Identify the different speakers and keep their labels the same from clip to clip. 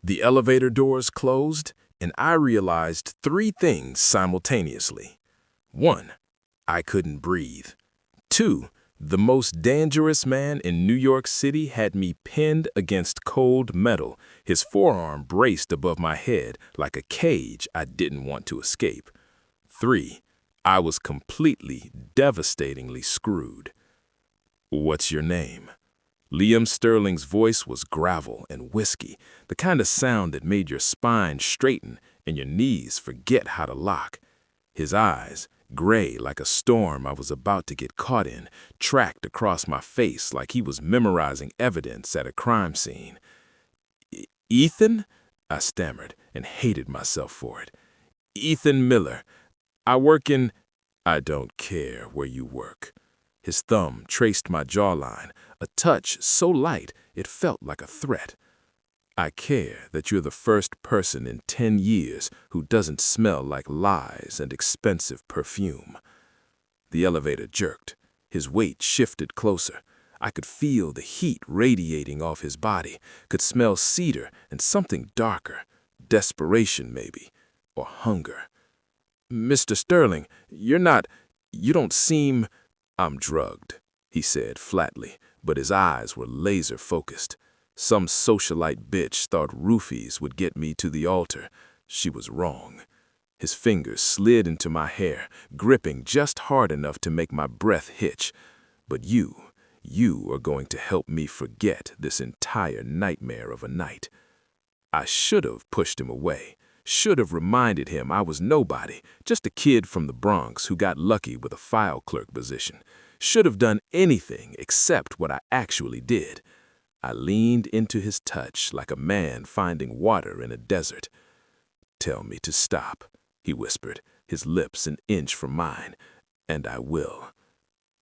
Speaker 1: The elevator doors closed, and I realized three things simultaneously. 1. I couldn't breathe. 2. The most dangerous man in New York City had me pinned against cold metal, his forearm braced above my head like a cage I didn't want to escape. 3. I was completely, devastatingly screwed. "What's your name?" Liam Sterling's voice was gravel and whiskey, the kind of sound that made your spine straighten and your knees forget how to lock. His eyes, gray like a storm I was about to get caught in, tracked across my face like he was memorizing evidence at a crime scene. "Ethan?" I stammered and hated myself for it. "Ethan Miller. I work in—" "I don't care where you work." His thumb traced my jawline, a touch so light it felt like a threat. "I care that you're the first person in 10 years who doesn't smell like lies and expensive perfume." The elevator jerked. His weight shifted closer. I could feel the heat radiating off his body, could smell cedar and something darker, desperation maybe, or hunger. "Mr. Sterling, you don't seem—" "I'm drugged," he said flatly, but his eyes were laser-focused. Some socialite bitch thought roofies would get me to the altar. She was wrong. His fingers slid into my hair, gripping just hard enough to make my breath hitch. "But you are going to help me forget this entire nightmare of a night." I should have pushed him away. Should have reminded him I was nobody, just a kid from the Bronx who got lucky with a file clerk position. Should have done anything except what I actually did. I leaned into his touch like a man finding water in a desert. "Tell me to stop," he whispered, his lips an inch from mine, "and I will."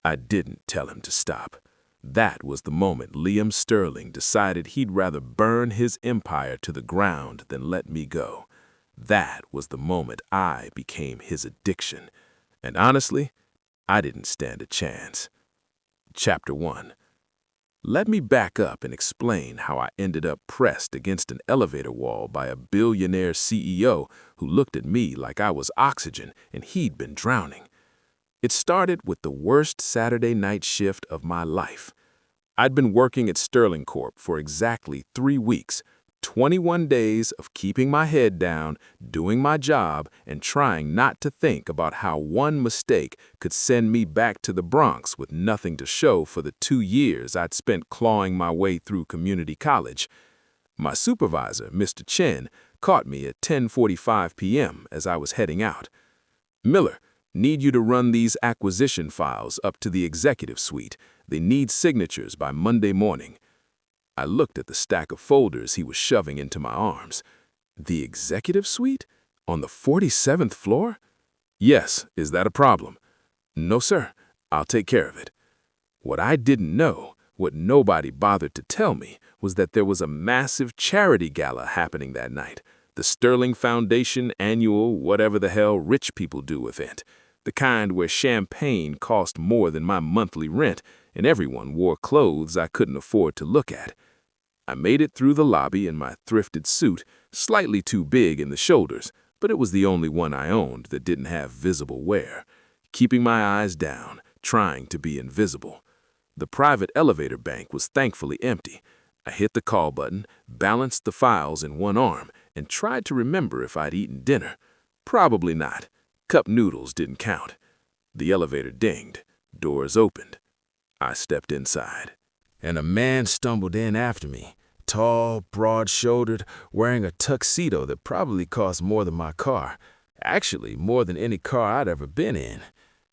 Speaker 1: I didn't tell him to stop. That was the moment Liam Sterling decided he'd rather burn his empire to the ground than let me go. That was the moment I became his addiction. And honestly, I didn't stand a chance. Chapter 1. Let me back up and explain how I ended up pressed against an elevator wall by a billionaire CEO who looked at me like I was oxygen and he'd been drowning. It started with the worst Saturday night shift of my life. I'd been working at Sterling Corp for exactly 3 weeks, 21 days of keeping my head down, doing my job, and trying not to think about how one mistake could send me back to the Bronx with nothing to show for the 2 years I'd spent clawing my way through community college. My supervisor, Mr. Chen, caught me at 10:45 p.m. as I was heading out. "Miller, need you to run these acquisition files up to the executive suite. They need signatures by Monday morning." I looked at the stack of folders he was shoving into my arms. "The executive suite? On the 47th floor?" "Yes, is that a problem?" "No, sir. I'll take care of it." What I didn't know, what nobody bothered to tell me, was that there was a massive charity gala happening that night. The Sterling Foundation annual whatever the hell rich people do event. The kind where champagne cost more than my monthly rent and everyone wore clothes I couldn't afford to look at. I made it through the lobby in my thrifted suit, slightly too big in the shoulders, but it was the only one I owned that didn't have visible wear. Keeping my eyes down, trying to be invisible. The private elevator bank was thankfully empty. I hit the call button, balanced the files in one arm, and tried to remember if I'd eaten dinner. Probably not. Cup noodles didn't count. The elevator dinged. Doors opened. I stepped inside. And a man stumbled in after me. Tall, broad-shouldered, wearing a tuxedo that probably cost more than my car. Actually, more than any car I'd ever been in.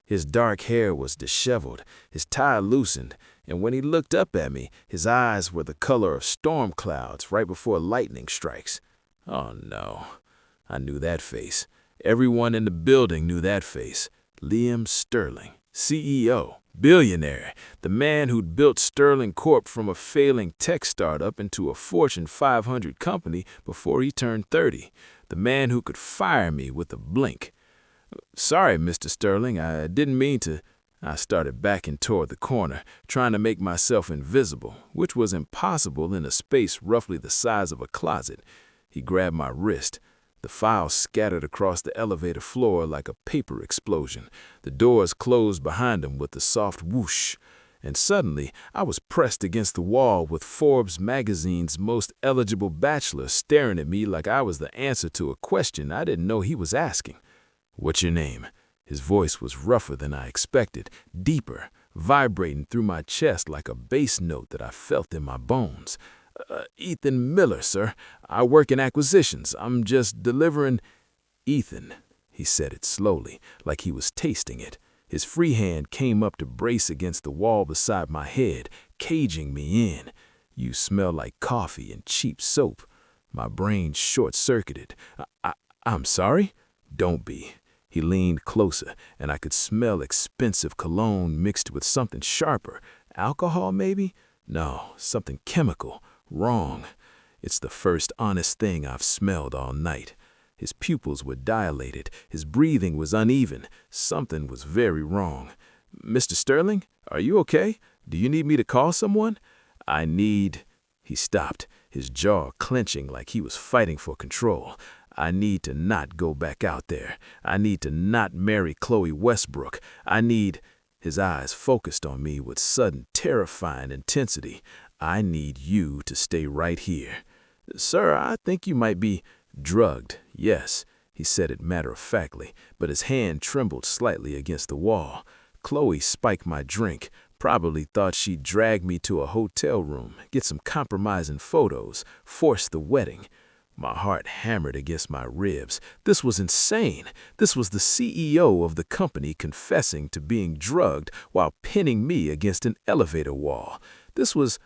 Speaker 1: His dark hair was disheveled, his tie loosened, and when he looked up at me, his eyes were the color of storm clouds right before lightning strikes. Oh no, I knew that face. Everyone in the building knew that face. Liam Sterling, CEO, billionaire, the man who'd built Sterling Corp from a failing tech startup into a Fortune 500 company before he turned 30. The man who could fire me with a blink. "Sorry, Mr. Sterling, I didn't mean to—" I started backing toward the corner, trying to make myself invisible, which was impossible in a space roughly the size of a closet. He grabbed my wrist. The files scattered across the elevator floor like a paper explosion. The doors closed behind him with a soft whoosh. And suddenly, I was pressed against the wall with Forbes magazine's most eligible bachelor staring at me like I was the answer to a question I didn't know he was asking. "What's your name?" His voice was rougher than I expected, deeper, vibrating through my chest like a bass note that I felt in my bones. Ethan Miller, sir. I work in acquisitions. I'm just delivering." "Ethan," he said it slowly, like he was tasting it. His free hand came up to brace against the wall beside my head, caging me in. "You smell like coffee and cheap soap." My brain short-circuited. I'm sorry?" "Don't be." He leaned closer, and I could smell expensive cologne mixed with something sharper. Alcohol, maybe? No, something chemical. Wrong. It's the first honest thing I've smelled all night. His pupils were dilated. His breathing was uneven. Something was very wrong. "Mr. Sterling, are you okay? Do you need me to call someone?" "I need—" He stopped, his jaw clenching like he was fighting for control. "I need to not go back out there. I need to not marry Chloe Westbrook. I need—" His eyes focused on me with sudden, terrifying intensity. "I need you to stay right here." "Sir, I think you might be—" "Drugged, yes." He said it matter-of-factly, but his hand trembled slightly against the wall. "Chloe spiked my drink, probably thought she'd drag me to a hotel room, get some compromising photos, force the wedding." My heart hammered against my ribs. This was insane. This was the CEO of the company confessing to being drugged while pinning me against an elevator wall. This was—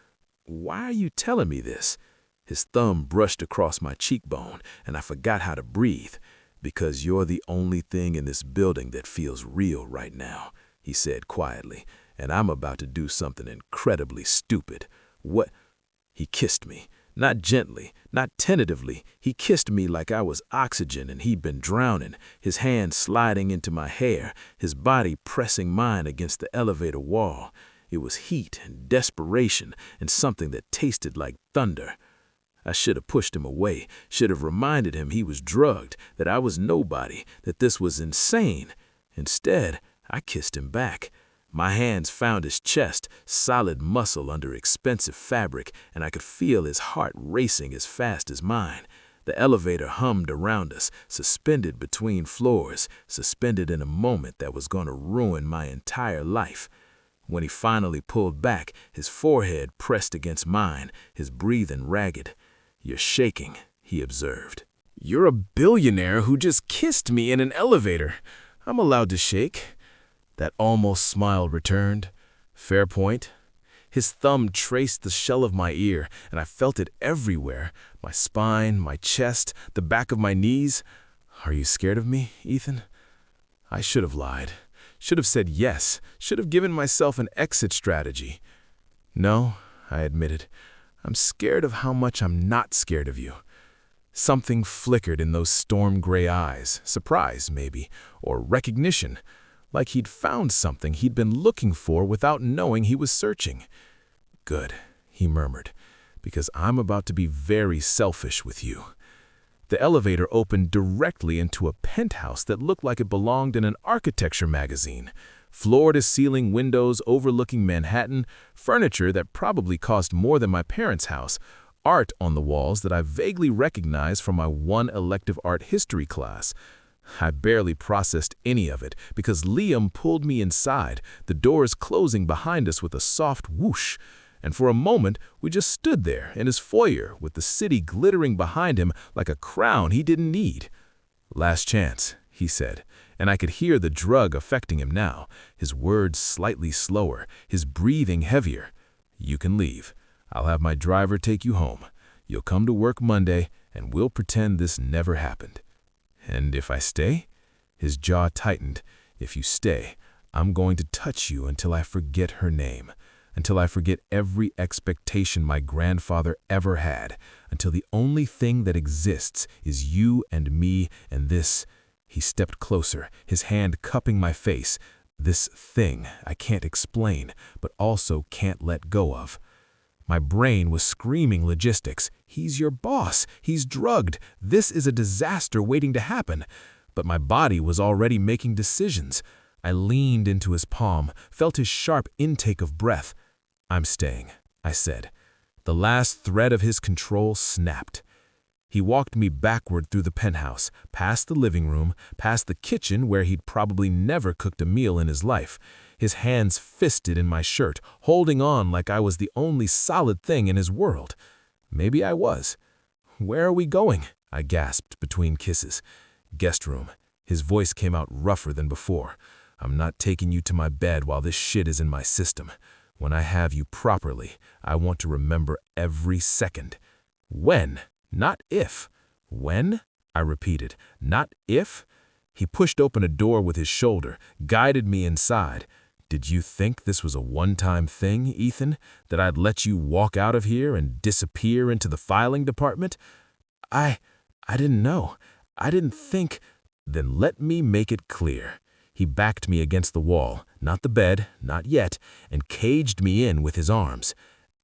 Speaker 1: Why are you telling me this? His thumb brushed across my cheekbone, and I forgot how to breathe. "Because you're the only thing in this building that feels real right now," he said quietly, "and I'm about to do something incredibly stupid." "What?" He kissed me. Not gently, not tentatively. He kissed me like I was oxygen and he'd been drowning, his hand sliding into my hair, his body pressing mine against the elevator wall. It was heat and desperation and something that tasted like thunder. I should have pushed him away, should have reminded him he was drugged, that I was nobody, that this was insane. Instead, I kissed him back. My hands found his chest, solid muscle under expensive fabric, and I could feel his heart racing as fast as mine. The elevator hummed around us, suspended between floors, suspended in a moment that was going to ruin my entire life. When he finally pulled back, his forehead pressed against mine, his breathing ragged. "You're shaking," he observed. "You're a billionaire who just kissed me in an elevator. I'm allowed to shake." That almost smile returned. "Fair point." His thumb traced the shell of my ear, and I felt it everywhere. My spine, my chest, the back of my knees. "Are you scared of me, Ethan?" I should have lied. Should have said yes. Should have given myself an exit strategy. "No," I admitted. "I'm scared of how much I'm not scared of you." Something flickered in those storm-gray eyes. Surprise, maybe, or recognition. Like he'd found something he'd been looking for without knowing he was searching. "Good," he murmured, "because I'm about to be very selfish with you." The elevator opened directly into a penthouse that looked like it belonged in an architecture magazine. Floor-to-ceiling windows overlooking Manhattan, furniture that probably cost more than my parents' house, art on the walls that I vaguely recognized from my one elective art history class. I barely processed any of it because Liam pulled me inside, the doors closing behind us with a soft whoosh. And for a moment, we just stood there in his foyer with the city glittering behind him like a crown he didn't need. "Last chance," he said, and I could hear the drug affecting him now, his words slightly slower, his breathing heavier. "You can leave. I'll have my driver take you home. You'll come to work Monday, and we'll pretend this never happened." "And if I stay?" His jaw tightened. "If you stay, I'm going to touch you until I forget her name. Until I forget every expectation my grandfather ever had, until the only thing that exists is you and me and this." He stepped closer, his hand cupping my face. "This thing I can't explain, but also can't let go of."
Speaker 2: My brain was screaming logistics. He's your boss. He's drugged. This is a disaster waiting to happen. But my body was already making decisions. I leaned into his palm, felt his sharp intake of breath. "I'm staying," I said. The last thread of his control snapped. He walked me backward through the penthouse, past the living room, past the kitchen where he'd probably never cooked a meal in his life, his hands fisted in my shirt, holding on like I was the only solid thing in his world. Maybe I was. "Where are we going?" I gasped between kisses. "Guest room." His voice came out rougher than before. "I'm not taking you to my bed while this shit is in my system. When I have you properly, I want to remember every second." "When? Not if." "When?" I repeated. "Not if?" He pushed open a door with his shoulder, guided me inside. "Did you think this was a one-time thing, Ethan? That I'd let you walk out of here and disappear into the filing department?" I didn't know. I didn't think." "Then let me make it clear." He backed me against the wall, not the bed, not yet, and caged me in with his arms.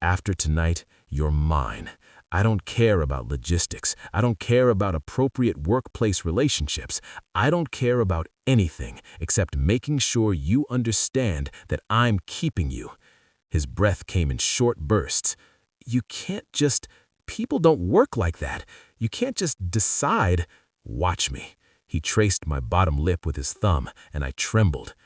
Speaker 2: "After tonight, you're mine. I don't care about logistics. I don't care about appropriate workplace relationships. I don't care about anything except making sure you understand that I'm keeping you." His breath came in short bursts. "You can't just... People don't work like that. You can't just decide." "Watch me." He traced my bottom lip with his thumb, and I trembled.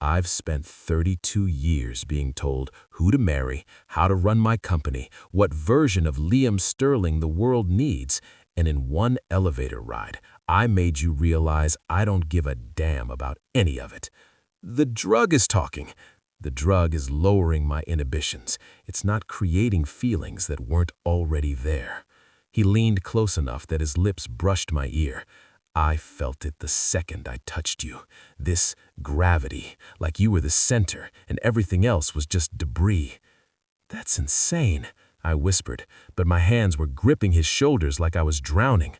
Speaker 2: "I've spent 32 years being told who to marry, how to run my company, what version of Liam Sterling the world needs, and in one elevator ride, I made you realize I don't give a damn about any of it." "The drug is talking." "The drug is lowering my inhibitions. It's not creating feelings that weren't already there." He leaned close enough that his lips brushed my ear. "I felt it the second I touched you. This gravity, like you were the center and everything else was just debris." "That's insane," I whispered, but my hands were gripping his shoulders like I was drowning.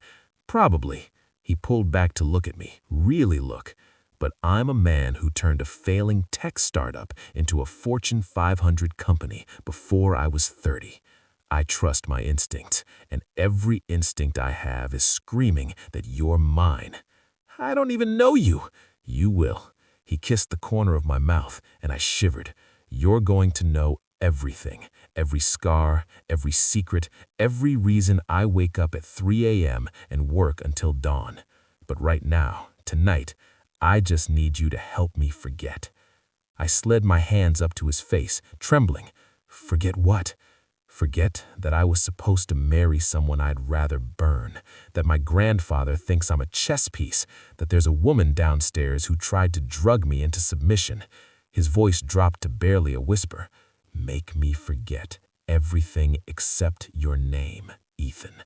Speaker 2: "Probably." He pulled back to look at me, really look. "But I'm a man who turned a failing tech startup into a Fortune 500 company before I was 30. I trust my instincts, and every instinct I have is screaming that you're mine." "I don't even know you." "You will." He kissed the corner of my mouth, and I shivered. "You're going to know everything, every scar, every secret, every reason I wake up at 3 a.m. and work until dawn. But right now, tonight, I just need you to help me forget." I slid my hands up to his face, trembling. "Forget what?" "Forget that I was supposed to marry someone I'd rather burn, that my grandfather thinks I'm a chess piece, that there's a woman downstairs who tried to drug me into submission." His voice dropped to barely a whisper. "Make me forget everything except your name, Ethan."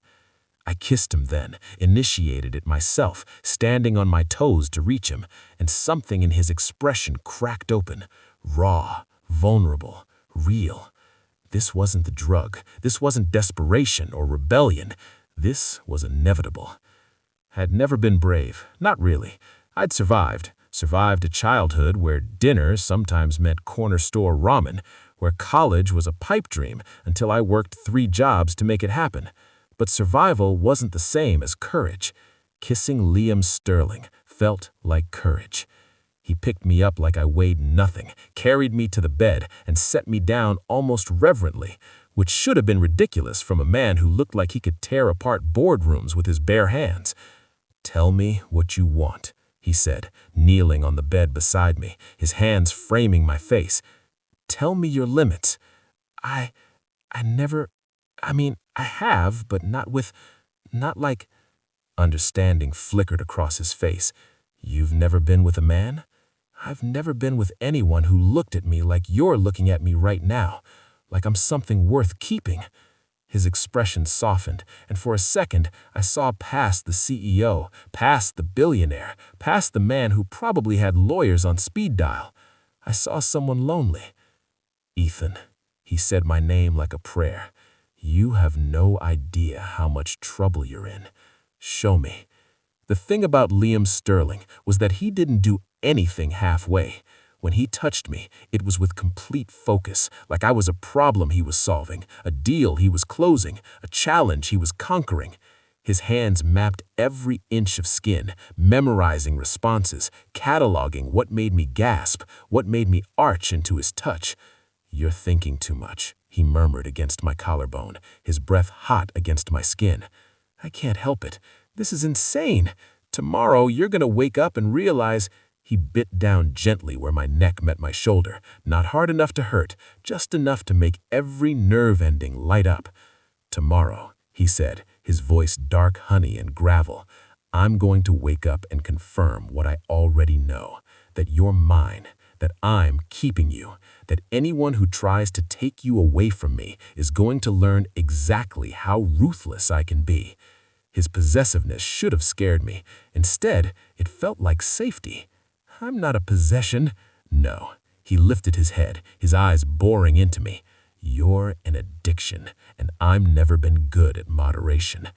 Speaker 2: I kissed him then, initiated it myself, standing on my toes to reach him, and something in his expression cracked open. Raw, vulnerable, real. This wasn't the drug. This wasn't desperation or rebellion. This was inevitable. I'd never been brave. Not really. I'd survived. Survived a childhood where dinner sometimes meant corner store ramen, where college was a pipe dream until I worked 3 jobs to make it happen. But survival wasn't the same as courage. Kissing Liam Sterling felt like courage. He picked me up like I weighed nothing, carried me to the bed, and set me down almost reverently, which should have been ridiculous from a man who looked like he could tear apart boardrooms with his bare hands. "Tell me what you want," he said, kneeling on the bed beside me, his hands framing my face. "Tell me your limits." I have, but not like... Understanding flickered across his face. "You've never been with a man?" "I've never been with anyone who looked at me like you're looking at me right now, like I'm something worth keeping." His expression softened, and for a second I saw past the CEO, past the billionaire, past the man who probably had lawyers on speed dial. I saw someone lonely. "Ethan," he said my name like a prayer. "You have no idea how much trouble you're in. Show me." The thing about Liam Sterling was that he didn't do anything halfway. When he touched me, it was with complete focus, like I was a problem he was solving, a deal he was closing, a challenge he was conquering. His hands mapped every inch of skin, memorizing responses, cataloging what made me gasp, what made me arch into his touch. "You're thinking too much," he murmured against my collarbone, his breath hot against my skin. "I can't help it. This is insane. Tomorrow you're gonna wake up and realize—" He bit down gently where my neck met my shoulder, not hard enough to hurt, just enough to make every nerve ending light up. "Tomorrow," he said, his voice dark honey and gravel, "I'm going to wake up and confirm what I already know, that you're mine, that I'm keeping you, that anyone who tries to take you away from me is going to learn exactly how ruthless I can be." His possessiveness should have scared me. Instead, it felt like safety. "I'm not a possession." "No." He lifted his head, his eyes boring into me. "You're an addiction, and I've never been good at moderation."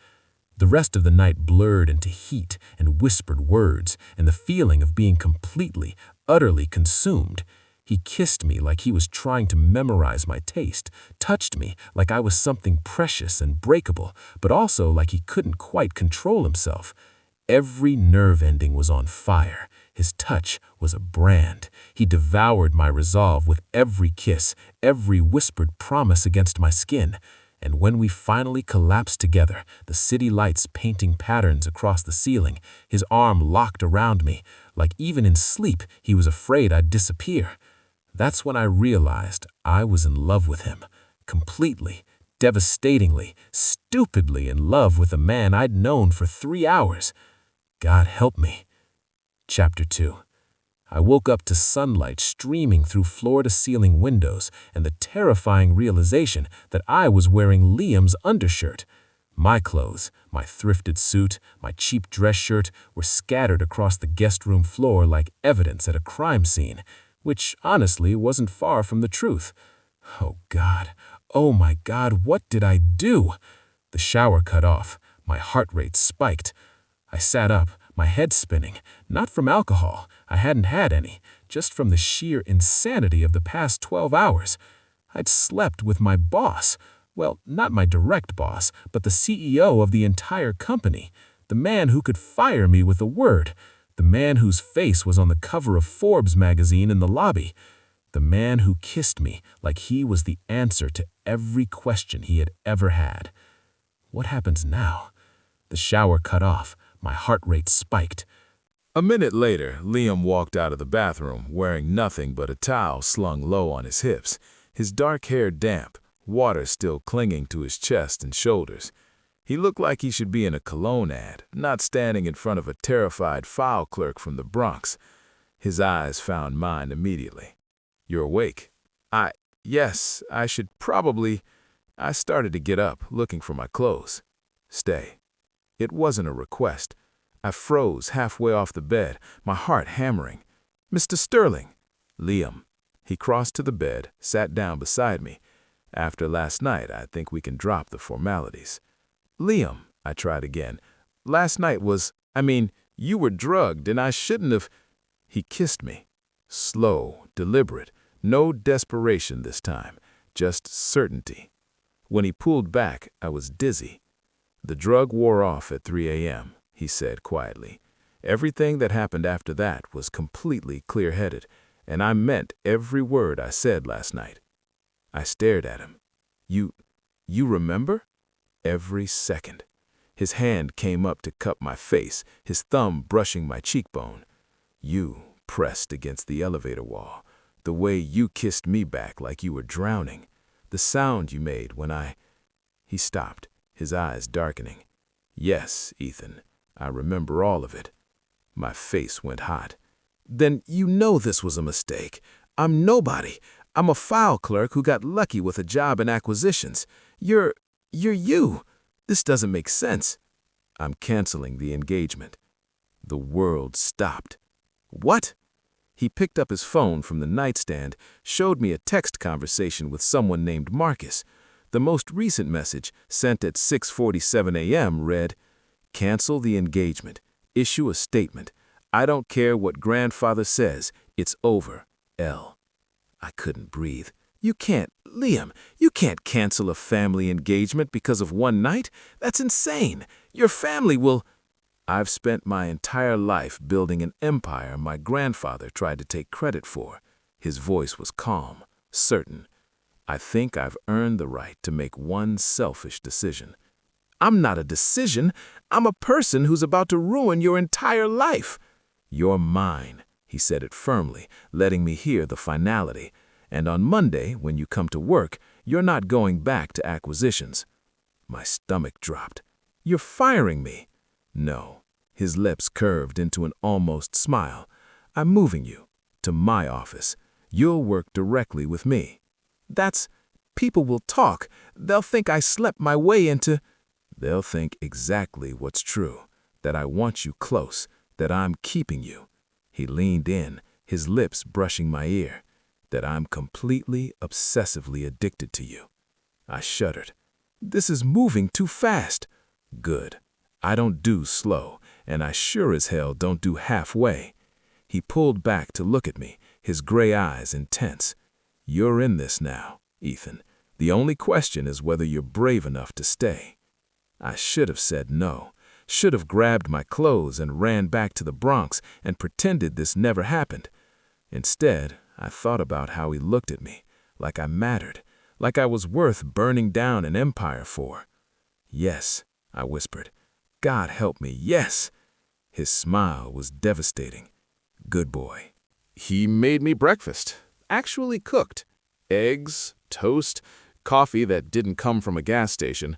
Speaker 2: The rest of the night blurred into heat and whispered words and the feeling of being completely, utterly consumed. He kissed me like he was trying to memorize my taste, touched me like I was something precious and breakable, but also like he couldn't quite control himself. Every nerve ending was on fire. His touch was a brand. He devoured my resolve with every kiss, every whispered promise against my skin. And when we finally collapsed together, the city lights painting patterns across the ceiling, his arm locked around me, like even in sleep he was afraid I'd disappear. That's when I realized I was in love with him, completely, devastatingly, stupidly in love with a man I'd known for 3 hours. God help me. Chapter 2. I woke up to sunlight streaming through floor-to-ceiling windows and the terrifying realization that I was wearing Liam's undershirt. My clothes, my thrifted suit, my cheap dress shirt were scattered across the guest room floor like evidence at a crime scene, which honestly wasn't far from the truth. Oh God, oh my God, what did I do? The shower cut off, my heart rate spiked. I sat up, my head spinning, not from alcohol, I hadn't had any, just from the sheer insanity of the past 12 hours. I'd slept with my boss. Well, not my direct boss, but the CEO of the entire company, the man who could fire me with a word, the man whose face was on the cover of Forbes magazine in the lobby, the man who kissed me like he was the answer to every question he had ever had. What happens now? The shower cut off, my heart rate spiked.
Speaker 1: A minute later, Liam walked out of the bathroom wearing nothing but a towel slung low on his hips, his dark hair damp, water still clinging to his chest and shoulders. He looked like he should be in a cologne ad, not standing in front of a terrified file clerk from the Bronx. His eyes found mine immediately. "You're awake?" Yes, I should probably—" I started to get up, looking for my clothes. "Stay." It wasn't a request. I froze halfway off the bed, my heart hammering. "Mr. Sterling." "Liam." He crossed to the bed, sat down beside me. "After last night, I think we can drop the formalities." "Liam," I tried again. "Last night you were drugged and I shouldn't have—" He kissed me. Slow, deliberate, no desperation this time, just certainty. When he pulled back, I was dizzy. "The drug wore off at 3 a.m., he said quietly. Everything that happened after that was completely clear-headed, and I meant every word I said last night. I stared at him. You remember?" "Every second." His hand came up to cup my face, his thumb brushing my cheekbone. "You pressed against the elevator wall. The way you kissed me back like you were drowning. The sound you made when I—" He stopped, his eyes darkening. "Yes, Ethan, I remember all of it." My face went hot. "Then you know this was a mistake. I'm nobody. I'm a file clerk who got lucky with a job in acquisitions. You're you. This doesn't make sense." "I'm canceling the engagement." The world stopped. "What?" He picked up his phone from the nightstand, showed me a text conversation with someone named Marcus. The most recent message, sent at 6:47 a.m., read, "Cancel the engagement. Issue a statement. I don't care what grandfather says. It's over.
Speaker 3: L. I couldn't breathe. Liam, you can't cancel a family engagement because of one night. That's insane. Your family will... I've spent my entire life building an empire my grandfather tried to take credit for. His voice was calm, certain. I think I've earned the right to make one selfish decision. I'm not a decision. I'm a person who's about to ruin your entire life. You're mine, he said it firmly, letting me hear the finality. And on Monday, when you come to work, you're not going back to acquisitions. My stomach dropped. You're firing me. No. His lips curved into an almost smile. I'm moving you to my office. You'll work directly with me. People will talk. They'll think I slept my way into... They'll think exactly what's true, that I want you close, that I'm keeping you. He leaned in, his lips brushing my ear, that I'm completely, obsessively addicted to you. I shuddered. This is moving too fast. Good. I don't do slow, and I sure as hell don't do halfway. He pulled back to look at me, his gray eyes intense. You're in this now, Ethan. The only question is whether you're brave enough to stay. I should have said no, should have grabbed my clothes and ran back to the Bronx and pretended this never happened. Instead, I thought about how he looked at me, like I mattered, like I was worth burning down an empire for. Yes, I whispered. God help me, yes. His smile was devastating. Good boy.
Speaker 2: He made me breakfast, actually cooked. Eggs, toast, coffee that didn't come from a gas station.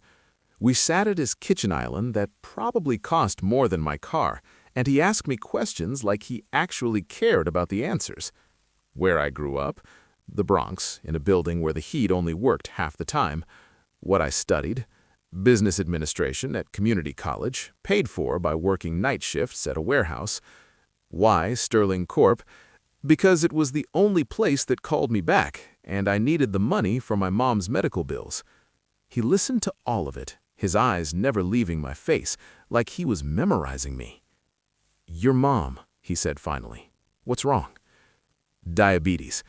Speaker 2: We sat at his kitchen island that probably cost more than my car, and he asked me questions like he actually cared about the answers. Where I grew up, the Bronx, in a building where the heat only worked half the time. What I studied, business administration at community college, paid for by working night shifts at a warehouse. Why Sterling Corp? Because it was the only place that called me back, and I needed the money for my mom's medical bills. He listened to all of it, his eyes never leaving my face, like he was memorizing me. Your mom, he said finally. What's wrong? Diabetes.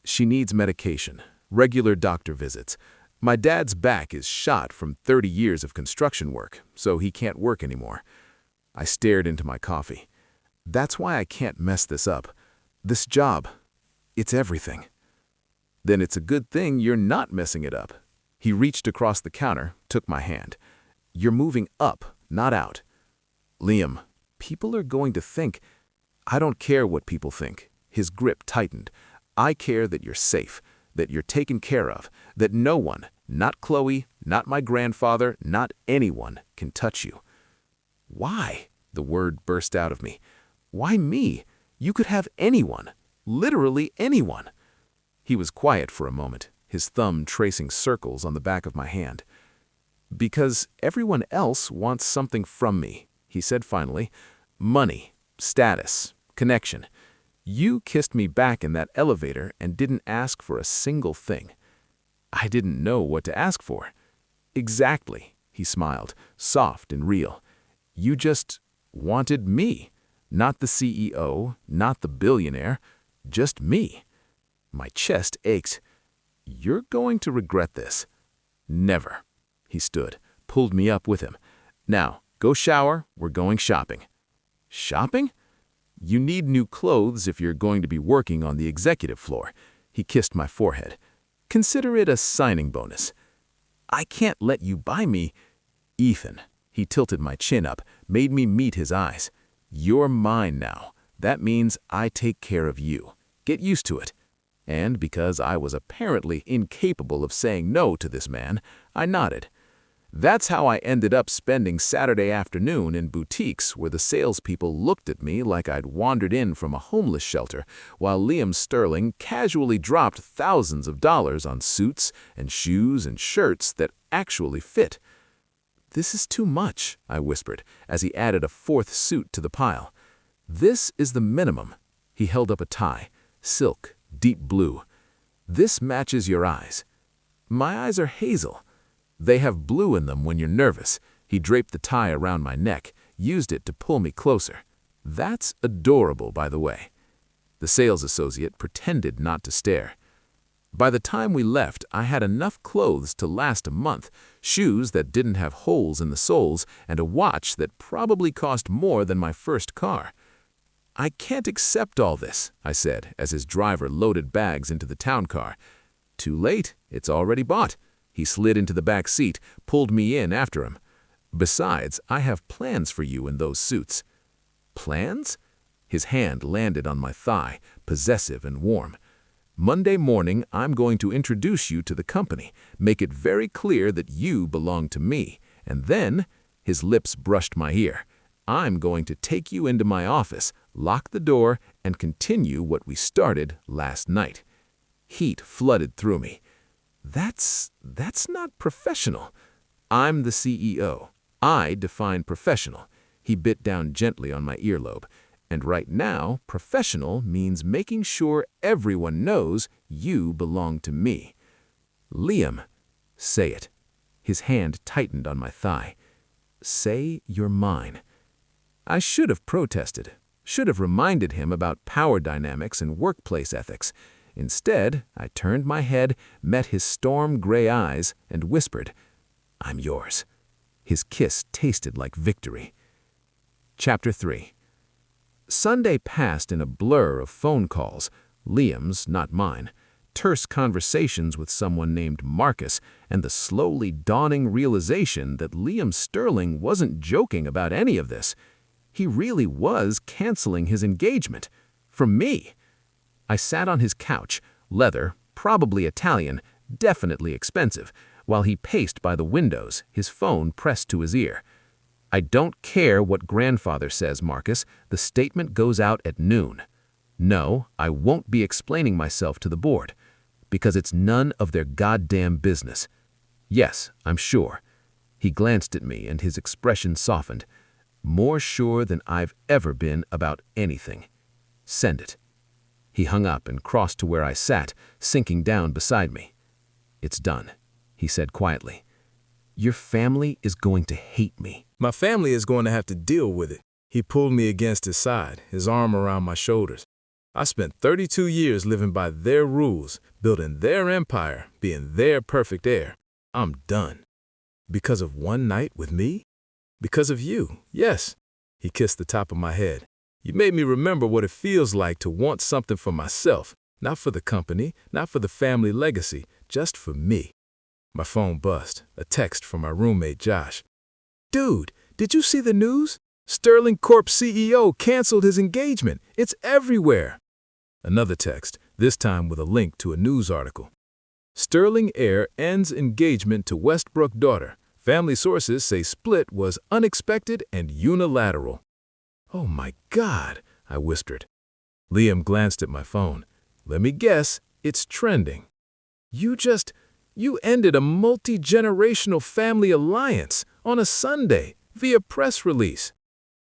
Speaker 2: She needs medication, regular doctor visits. My dad's back is shot from 30 years of construction work, so he can't work anymore. I stared into my coffee. That's why I can't mess this up. This job, it's everything. Then it's a good thing you're not messing it up. He reached across the counter, took my hand. You're moving up, not out. Liam, people are going to think. I don't care what people think. His grip tightened. I care that you're safe, that you're taken care of, that no one, not Chloe, not my grandfather, not anyone, can touch you. Why? The word burst out of me. Why me? You could have anyone, literally anyone. He was quiet for a moment, his thumb tracing circles on the back of my hand. Because everyone else wants something from me, he said finally. Money, status, connection. You kissed me back in that elevator and didn't ask for a single thing. I didn't know what to ask for. Exactly, he smiled, soft and real. You just wanted me. Not the CEO, not the billionaire, just me. My chest ached. You're going to regret this. Never. He stood, pulled me up with him. Now, go shower, we're going shopping. Shopping? You need new clothes if you're going to be working on the executive floor. He kissed my forehead. Consider it a signing bonus. I can't let you buy me. Ethan. He tilted my chin up, made me meet his eyes. You're mine now. That means I take care of you. Get used to it. And because I was apparently incapable of saying no to this man, I nodded. That's how I ended up spending Saturday afternoon in boutiques where the salespeople looked at me like I'd wandered in from a homeless shelter, while Liam Sterling casually dropped thousands of dollars on suits and shoes and shirts that actually fit. This is too much, I whispered, as he added a fourth suit to the pile. This is the minimum. He held up a tie, silk, deep blue. This matches your eyes. My eyes are hazel. They have blue in them when you're nervous. He draped the tie around my neck, used it to pull me closer. That's adorable, by the way.
Speaker 3: The sales associate pretended not to stare. By the time we left, I had enough clothes to last a month, shoes that didn't have holes in the soles, and a watch that probably cost more than my first car. "I can't accept all this," I said, as his driver loaded bags into the town car. "Too late, it's already bought." He slid into the back seat, pulled me in after him. "Besides, I have plans for you in those suits." "Plans?" His hand landed on my thigh, possessive and warm. "Monday morning, I'm going to introduce you to the company, make it very clear that you belong to me, and then," his lips brushed my ear, "I'm going to take you into my office, lock the door, and continue what we started last night." Heat flooded through me. That's not professional. I'm the CEO. I define professional." He bit down gently on my earlobe. "And right now, professional means making sure everyone knows you belong to me." "Liam, say it." His hand tightened on my thigh. "Say you're mine." I should have protested, should have reminded him about power dynamics and workplace ethics. Instead, I turned my head, met his storm-gray eyes, and whispered, "I'm yours." His kiss tasted like victory. Chapter 3. Sunday passed in a blur of phone calls, Liam's, not mine, terse conversations with someone named Marcus, and the slowly dawning realization that Liam Sterling wasn't joking about any of this. He really was canceling his engagement. For me. I sat on his couch, leather, probably Italian, definitely expensive, while he paced by the windows, his phone pressed to his ear. "I don't care what grandfather says, Marcus. The statement goes out at noon. No, I won't be explaining myself to the board, because it's none of their goddamn business. Yes, I'm sure." He glanced at me and his expression softened. "More sure than I've ever been about anything. Send it." He hung up and crossed to where I sat, sinking down beside me. "It's done," he said quietly. "Your family is going to hate me."
Speaker 1: My family is going to have to deal with it. He pulled me against his side, his arm around my shoulders. I spent 32 years living by their rules, building their empire, being their perfect heir. I'm done. Because of one night with me? Because of you, yes. He kissed the top of my head. You made me remember what it feels like to want something for myself, not for the company, not for the family legacy, just for me. My phone buzzed, a text from my roommate Josh. "Dude, did you see the news? Sterling Corp CEO canceled his engagement. It's everywhere." Another text, this time with a link to a news article. "Sterling heir ends engagement to Westbrook daughter. Family sources say split was unexpected and unilateral." "Oh my God," I whispered. Liam glanced at my phone. "Let me guess, it's trending. You ended a multi-generational family alliance on a Sunday via press release."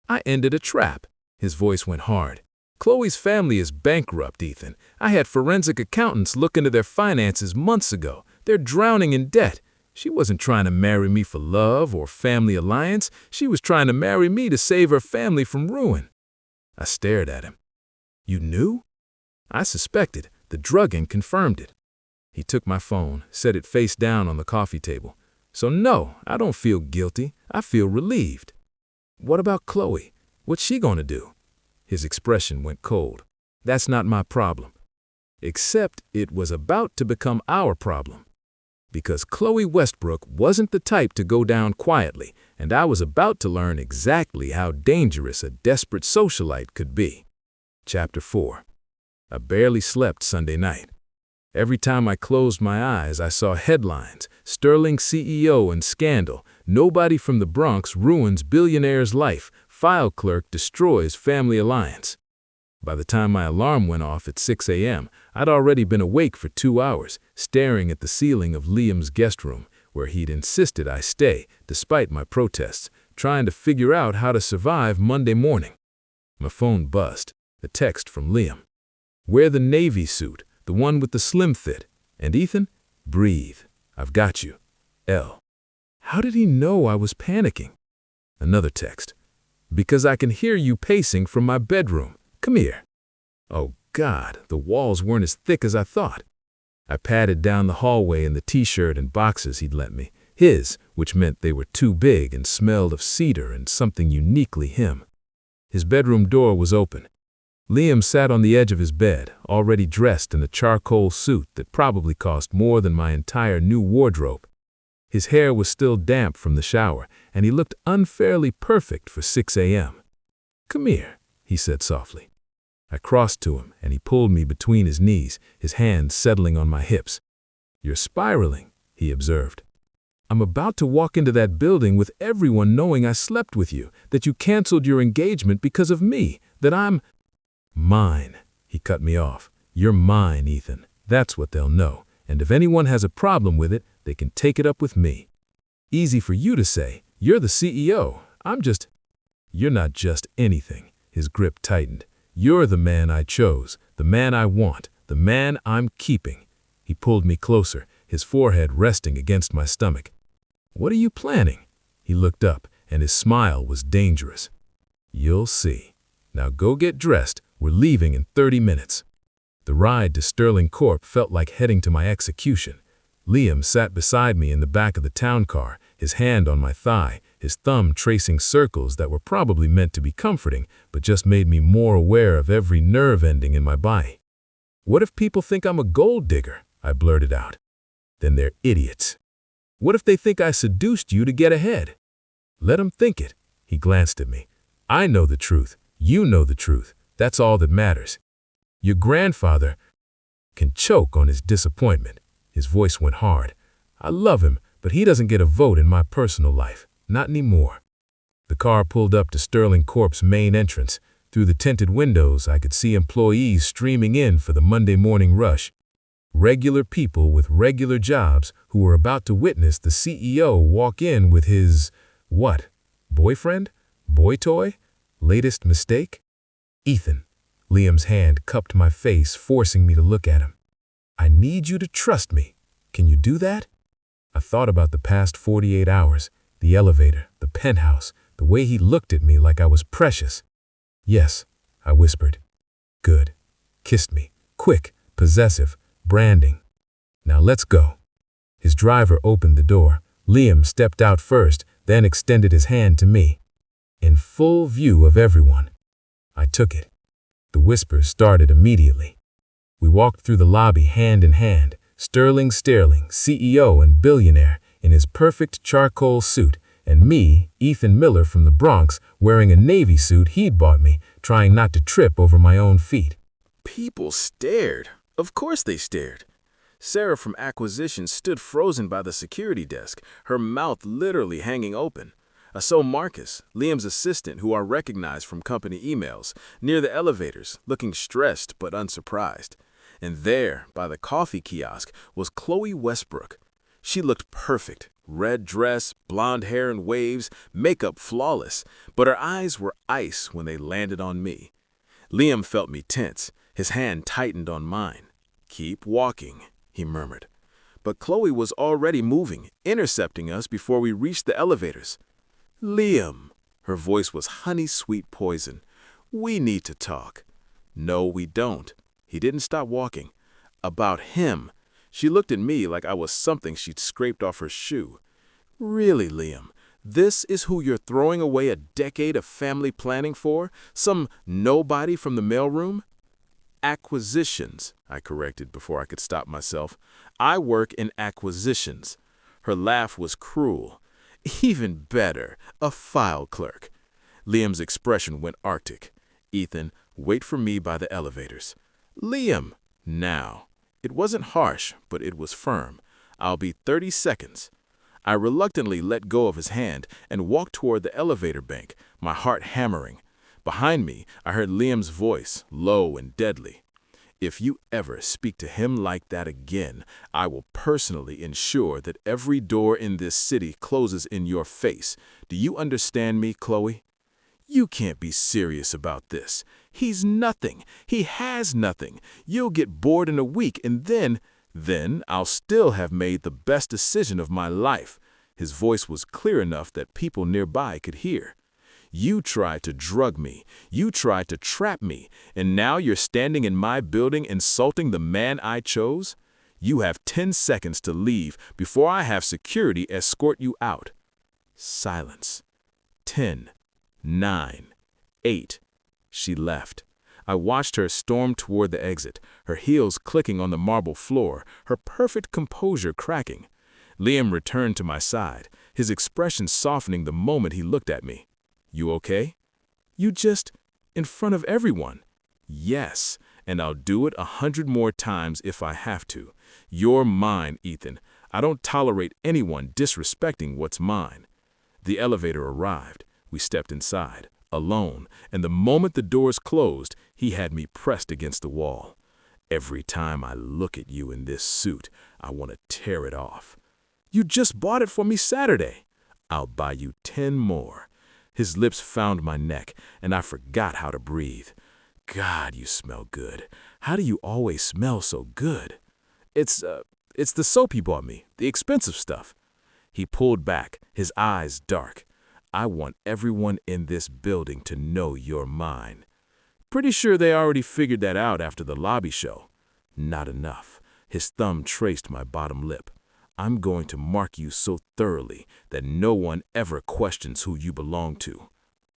Speaker 1: "I ended a trap." His voice went hard. "Chloe's family is bankrupt, Ethan. I had forensic accountants look into their finances months ago. They're drowning in debt. She wasn't trying to marry me for love or family alliance. She was trying to marry me to save her family from ruin." I stared at him. "You knew?" "I suspected. The drugging confirmed it." He took my phone, set it face down on the coffee table. "So no, I don't feel guilty. I feel relieved." "What about Chloe? What's she going to do?" His expression went cold. "That's not my problem." Except it was about to become our problem. Because Chloe Westbrook wasn't the type to go down quietly, and I was about to learn exactly how dangerous a desperate socialite could be. Chapter 4. I barely slept Sunday night. Every time I closed my eyes, I saw headlines, Sterling CEO and scandal, nobody from the Bronx ruins billionaire's life, file clerk destroys family alliance. By the time my alarm went off at 6 a.m., I'd already been awake for 2 hours, staring at the ceiling of Liam's guest room, where he'd insisted I stay, despite my protests, trying to figure out how to survive Monday morning. My phone buzzed, a text from Liam. "Wear the navy suit, the one with the slim fit. And Ethan, breathe. I've got you. L." How did he know I was panicking? Another text. "Because I can hear you pacing from my bedroom. Come here." Oh
Speaker 3: God, the walls weren't as thick as I thought. I padded down the hallway in the t-shirt and boxers he'd lent me, his, which meant they were too big and smelled of cedar and something uniquely him. His bedroom door was open. Liam sat on the edge of his bed, already dressed in a charcoal suit that probably cost more than my entire new wardrobe. His hair was still damp from the shower, and he looked unfairly perfect for 6 a.m. "Come here," he said softly. I crossed to him, and he pulled me between his knees, his hands settling on my hips. "You're spiraling," he observed. "I'm about to walk into that building with everyone knowing I slept with you, that you canceled your engagement because of me, that I'm—" "Mine," he cut me off. "You're mine, Ethan. That's what they'll know, and if anyone has a problem with it, they can take it up with me. Easy for you to say. You're the CEO. I'm just—" "You're not just anything." His grip tightened. "You're the man I chose, the man I want, the man I'm keeping." He pulled me closer, his forehead resting against my stomach. "What are you planning?" He looked up, and his smile was dangerous. "You'll see. Now go get dressed. We're leaving in 30 minutes. The ride to Sterling Corp felt like heading to my execution. Liam sat beside me in the back of the town car, his hand on my thigh, his thumb tracing circles that were probably meant to be comforting, but just made me more aware of every nerve ending in my body. "What if people think I'm a gold digger?" I blurted out. "Then they're idiots. What if they think I seduced you to get ahead?" "Let them think it." He glanced at me. "I know the truth. You know the truth. That's all that matters. Your grandfather can choke on his disappointment." His voice went hard. "I love him, but he doesn't get a vote in my personal life. Not anymore." The car pulled up to Sterling Corp's main entrance. Through the tinted windows, I could see employees streaming in for the Monday morning rush. Regular people with regular jobs who were about to witness the CEO walk in with his, what? Boyfriend? Boy toy? Latest mistake? "Ethan." Liam's hand cupped my face, forcing me to look at him. "I need you to trust me. Can you do that?" I thought about the past 48 hours, the elevator, the penthouse, the way he looked at me like I was precious. "Yes," I whispered. "Good." Kissed me. Quick, possessive, branding. "Now let's go." His driver opened the door. Liam stepped out first, then extended his hand to me. In full view of everyone. I took it. The whispers started immediately. We walked through the lobby hand in hand, Sterling, CEO and billionaire, in his perfect charcoal suit, and me, Ethan Miller from the Bronx, wearing a Navy suit he'd bought me, trying not to trip over my own feet.
Speaker 1: People stared. Of course they stared. Sarah from Acquisition stood frozen by the security desk, her mouth literally hanging open. So Marcus, Liam's assistant, who I recognized from company emails, near the elevators, looking stressed but unsurprised. And there, by the coffee kiosk, was Chloe Westbrook. She looked perfect. Red dress, blonde hair in waves, makeup flawless, but her eyes were ice when they landed on me. Liam felt me tense. His hand tightened on mine. "Keep walking," he murmured. But Chloe was already moving, intercepting us before we reached the elevators. "Liam," her voice was honey-sweet poison. "We need to talk." "No, we don't." He didn't stop walking. "About him." She looked at me like I was something she'd scraped off her shoe. "Really, Liam, this is who you're throwing away a decade of family planning for? Some nobody from the mailroom?" "Acquisitions," I corrected before I could stop myself. "I work in acquisitions." Her laugh was cruel. "Even better, a file clerk." Liam's expression went arctic. "Ethan, wait for me by the elevators." "Liam, now." It wasn't harsh, but it was firm. "I'll be 30 seconds." I reluctantly let go of his hand and walked toward the elevator bank, my heart hammering. Behind me, I heard Liam's voice, low and deadly. "If you ever speak to him like that again, I will personally ensure that every door in this city closes in your face. Do you understand me, Chloe?" "You can't be serious about this. He's nothing. He has nothing. You'll get bored in a week, and then I'll still have made the best decision of my life." His voice was clear enough that people nearby could hear. You tried to drug me. You tried to trap me. And now you're standing in my building insulting the man I chose? You have 10 seconds to leave before I have security escort you out." Silence. 10, 9, 8. She left. I watched her storm toward the exit, her heels clicking on the marble floor, her perfect composure cracking. Liam returned to my side, his expression softening the moment he looked at me. "You okay?" "You just, in front of everyone." "Yes, and I'll do it 100 more times if I have to. You're mine, Ethan. I don't tolerate anyone disrespecting what's mine." The elevator arrived. We stepped inside, alone, and the moment the doors closed, he had me pressed against the wall. "Every time I look at you in this suit, I want to tear it off." "You just bought it for me Saturday." "I'll buy you 10 more. His lips found my neck, and I forgot how to breathe. "God, you smell good. How do you always smell so good?" It's the soap he bought me, the expensive stuff." He pulled back, his eyes dark. "I want everyone in this building to know you're mine." "Pretty sure they already figured that out after the lobby show." "Not enough." His thumb traced my bottom lip. "I'm going to mark you so thoroughly that no one ever questions who you belong to."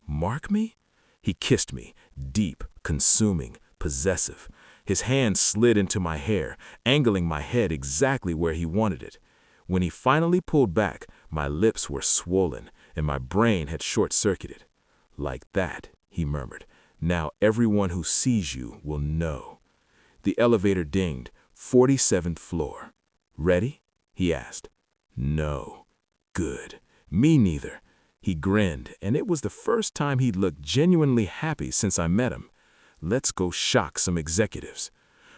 Speaker 1: "Mark me?" He kissed me, deep, consuming, possessive. His hand slid into my hair, angling my head exactly where he wanted it. When he finally pulled back, my lips were swollen, and my brain had short-circuited. "Like that," he murmured. "Now everyone who sees you will know." The elevator dinged, 47th floor. "Ready?" he asked. "No." "Good. Me neither." He grinned, and it was the first time he'd looked genuinely happy since I met him. "Let's go shock some executives."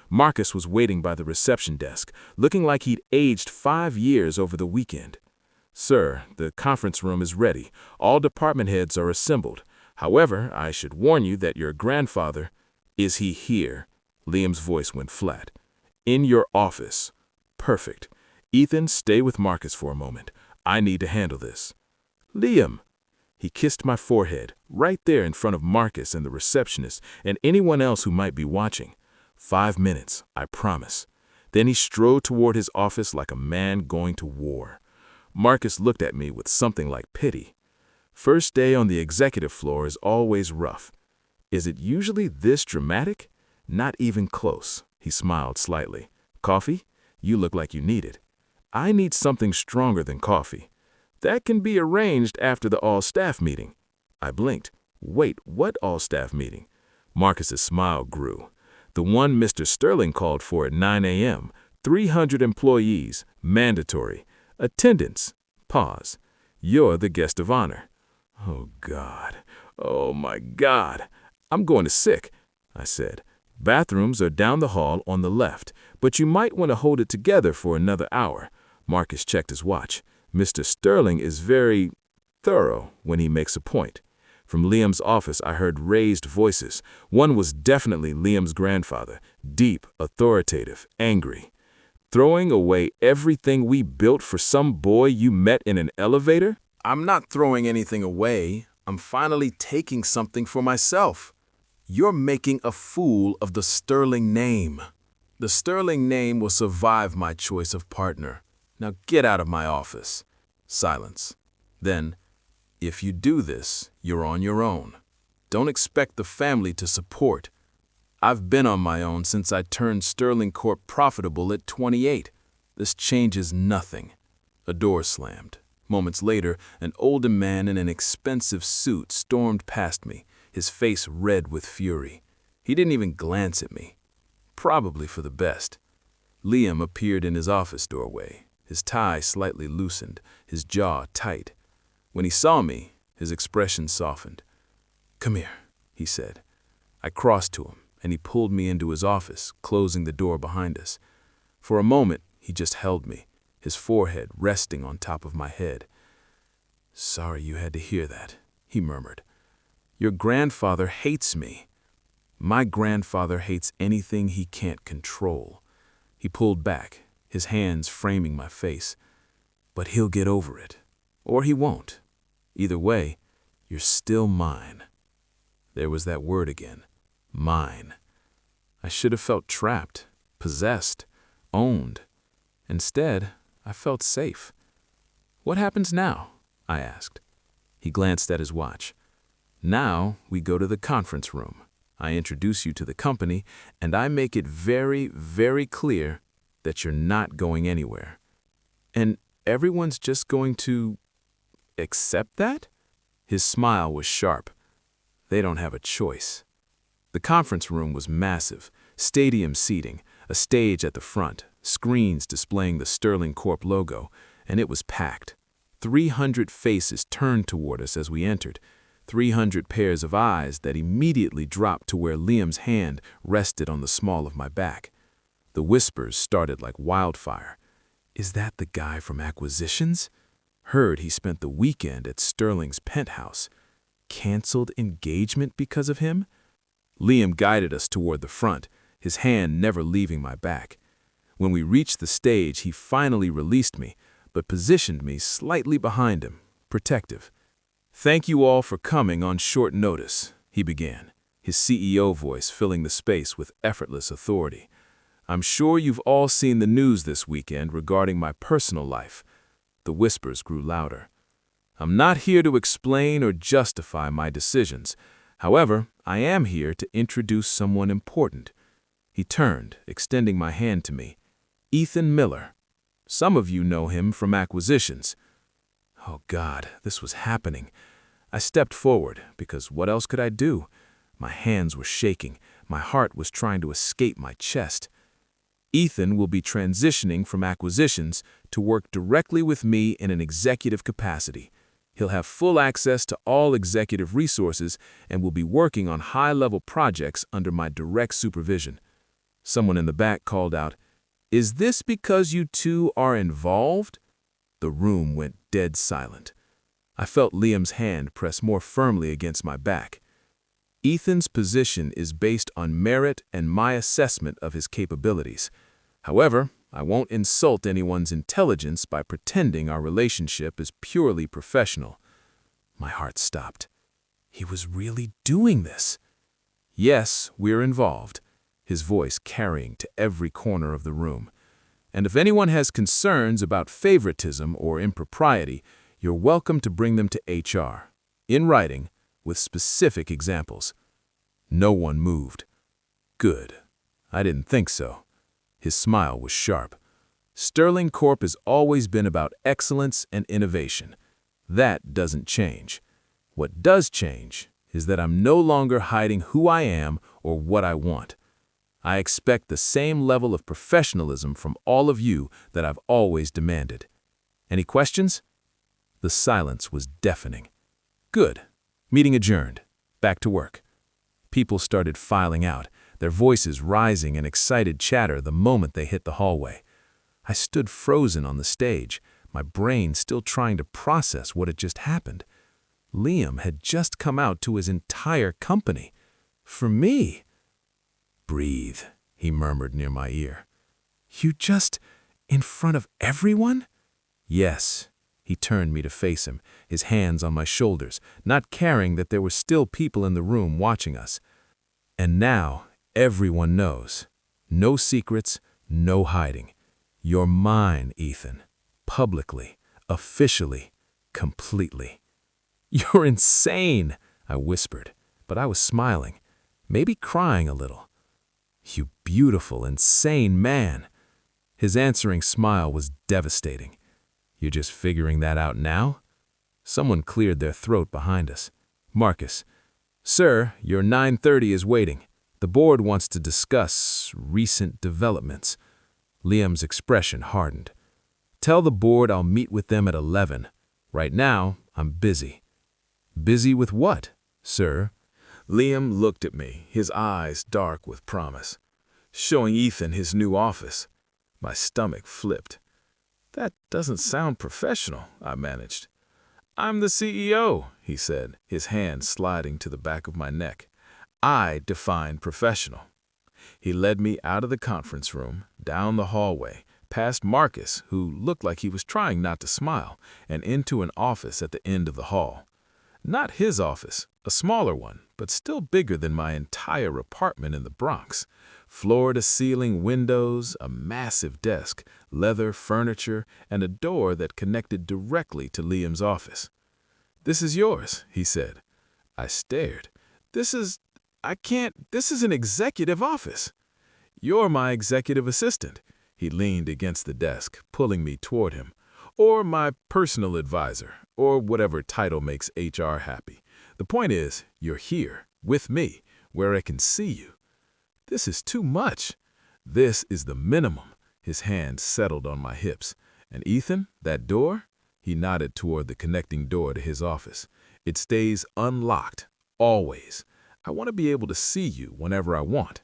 Speaker 1: Marcus was waiting by the reception desk, looking like he'd aged 5 years over the weekend. "Sir, the conference room is ready. All department heads are assembled. However, I should warn you that your grandfather—" "Is he here?" Liam's voice went flat. "In your office." "Perfect. Ethan, stay with Marcus for a moment. I need to handle this." "Liam." He kissed my forehead, right there in front of Marcus and the receptionist and anyone else who might be watching. 5 minutes, I promise. Then he strode toward his office like a man going to war. Marcus looked at me with something like pity. "First day on the executive floor is always rough. Is it usually this dramatic?" "Not even close." He smiled slightly. "Coffee? You look like you need it." "I need something stronger than coffee." "That can be arranged after the all-staff meeting." I blinked. "Wait, what all-staff meeting?" Marcus's smile grew. "The one Mr. Sterling called for at 9 a.m. 300 employees, mandatory. Attendance." Pause. "You're the guest of honor." Oh, God. Oh, my God. "I'm going to sick," I said. "Bathrooms are down the hall on the left, but you might want to hold it together for another hour." Marcus checked his watch. "Mr. Sterling is very thorough when he makes a point." From Liam's office, I heard raised voices. One was definitely Liam's grandfather, deep, authoritative, angry. "Throwing away everything we built for some boy you met in an elevator?" "I'm not throwing anything away. I'm finally taking something for myself." "You're making a fool of the Sterling name." "The Sterling name will survive my choice of partner. Now get out of my office." Silence. Then, "If you do this, you're on your own. Don't expect the family to support. I've been on my own since I turned Sterling Corp profitable at 28. This changes nothing." A door slammed. Moments later, an older man in an expensive suit stormed past me, his face red with fury. He didn't even glance at me. Probably for the best. Liam appeared in his office doorway, his tie slightly loosened, his jaw tight. When he saw me, his expression softened. "Come here," he said. I crossed to him, and he pulled me into his office, closing the door behind us. For a moment, he just held me, his forehead resting on top of my head. "Sorry you had to hear that," he murmured. "Your grandfather hates me." "My grandfather hates anything he can't control." He pulled back, his hands framing my face. "But he'll get over it. Or he won't. Either way,
Speaker 3: You're still mine. There was that word again. Mine. I should have felt trapped, possessed, owned. Instead, I felt safe. What happens now? I asked. He glanced at his watch. Now we go to the conference room. I introduce you to the company, and I make it very, very clear that you're not going anywhere. And everyone's just going to accept that? His smile was sharp. They don't have a choice. The conference room was massive, stadium seating, a stage at the front, screens displaying the Sterling Corp logo, and it was packed. 300 faces turned toward us as we entered, 300 pairs of eyes that immediately dropped to where Liam's hand rested on the small of my back. The whispers started like wildfire. Is that the guy from acquisitions? Heard he spent the weekend at Sterling's penthouse. Canceled engagement because of him? Liam guided us toward the front, his hand never leaving my back. When we reached the stage, he finally released me, but positioned me slightly behind him, protective. Thank you all for coming on short notice, he began, his CEO voice filling the space with effortless authority. I'm sure you've all seen the news this weekend regarding my personal life. The whispers grew louder. I'm not here to explain or justify my decisions. However, I am here to introduce someone important. He turned, extending my hand to me. Ethan Miller. Some of you know him from acquisitions. Oh God, this was happening. I stepped forward, because what else could I do? My hands were shaking. My heart was trying to escape my chest. Ethan will be transitioning from acquisitions to work directly with me in an executive capacity. He'll have full access to all executive resources and will be working on high-level projects under my direct supervision. Someone in the back called out, "Is this because you two are involved?" The room went dead silent. I felt Liam's hand press more firmly against my back. Ethan's position is based on merit and my assessment of his capabilities. However, I won't insult anyone's intelligence by pretending our relationship is purely professional. My heart stopped. He was really doing this. Yes, we're involved, his voice carrying to every corner of the room. And if anyone has concerns about favoritism or impropriety, you're welcome to bring them to HR, in writing, with specific examples. No one moved. Good. I didn't think so. His smile was sharp. Sterling Corp has always been about excellence and innovation. That doesn't change. What does change is that I'm no longer hiding who I am or what I want. I expect the same level of professionalism from all of you that I've always demanded. Any questions? The silence was deafening. Good. Meeting adjourned. Back to work. People started filing out, their voices rising in excited chatter the moment they hit the hallway. I stood frozen on the stage, my brain still trying to process what had just happened. Liam had just come out to his entire company. For me. Breathe, he murmured near my ear. You just, in front of everyone? Yes. He turned me to face him, his hands on my shoulders, not caring that there were still people in the room watching us. And now, everyone knows. No secrets, no hiding. You're mine, Ethan. Publicly, officially, completely. You're insane, I whispered, but I was smiling, maybe crying a little. You beautiful, insane man. His answering smile was devastating. You're just figuring that out now? Someone cleared their throat behind us. Marcus. Sir, your 9:30 is waiting. The board wants to discuss recent developments. Liam's expression hardened. Tell the board I'll meet with them at 11. Right now, I'm busy. Busy with what, sir?
Speaker 1: Liam looked at me, his eyes dark with promise. Showing Ethan his new office. My stomach flipped. That doesn't sound professional, I managed. I'm the CEO, he said, his hand sliding to the back of my neck. I define professional. He led me out of the conference room, down the hallway, past Marcus, who looked like he was trying not to smile, and into an office at the end of the hall. Not his office, a smaller one, but still bigger than my entire apartment in the Bronx. Floor-to-ceiling windows, a massive desk, leather furniture, and a door that connected directly to Liam's office. "This is yours," he said. I stared. This is an executive office." "You're my executive assistant." He leaned against the desk, pulling me toward him. "Or my personal advisor, or whatever title makes HR happy. The point is, you're here, with me, where I can see you." "This is too much." "This is the minimum." His hand settled on my hips. "And Ethan, that door?" He nodded toward the connecting door to his office. "It stays unlocked, always. I want to be able to see you whenever I want."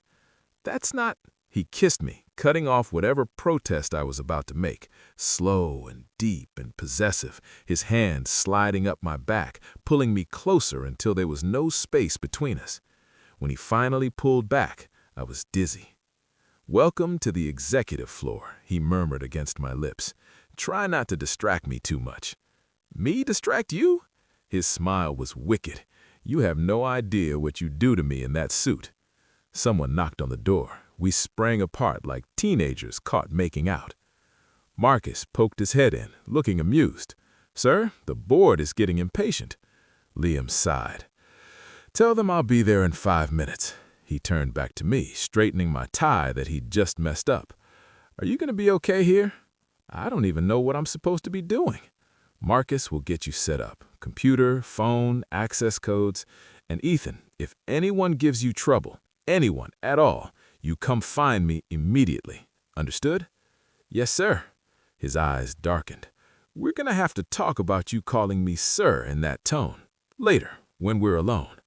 Speaker 1: "That's not—" He kissed me, cutting off whatever protest I was about to make, slow and deep and possessive, his hand sliding up my back, pulling me closer until there was no space between us. When he finally pulled back, I was dizzy. "Welcome to the executive floor," he murmured against my lips. "Try not to distract me too much." "Me distract you?" His smile was wicked. "You have no idea what you do to me in that suit." Someone knocked on the door. We sprang apart like teenagers caught making out. Marcus poked his head in, looking amused. "Sir, the board is getting impatient." Liam sighed. "Tell them I'll be there in 5 minutes." He turned back to me, straightening my tie that he'd just messed up. "Are you going to be okay here?" "I don't even know what I'm supposed to be doing." "Marcus will get you set up. Computer, phone, access codes. And Ethan, if anyone gives you trouble, anyone at all, you come find me immediately. Understood?" "Yes, sir." His eyes darkened. "We're going to have to talk about you calling me sir in that tone. Later, when we're alone."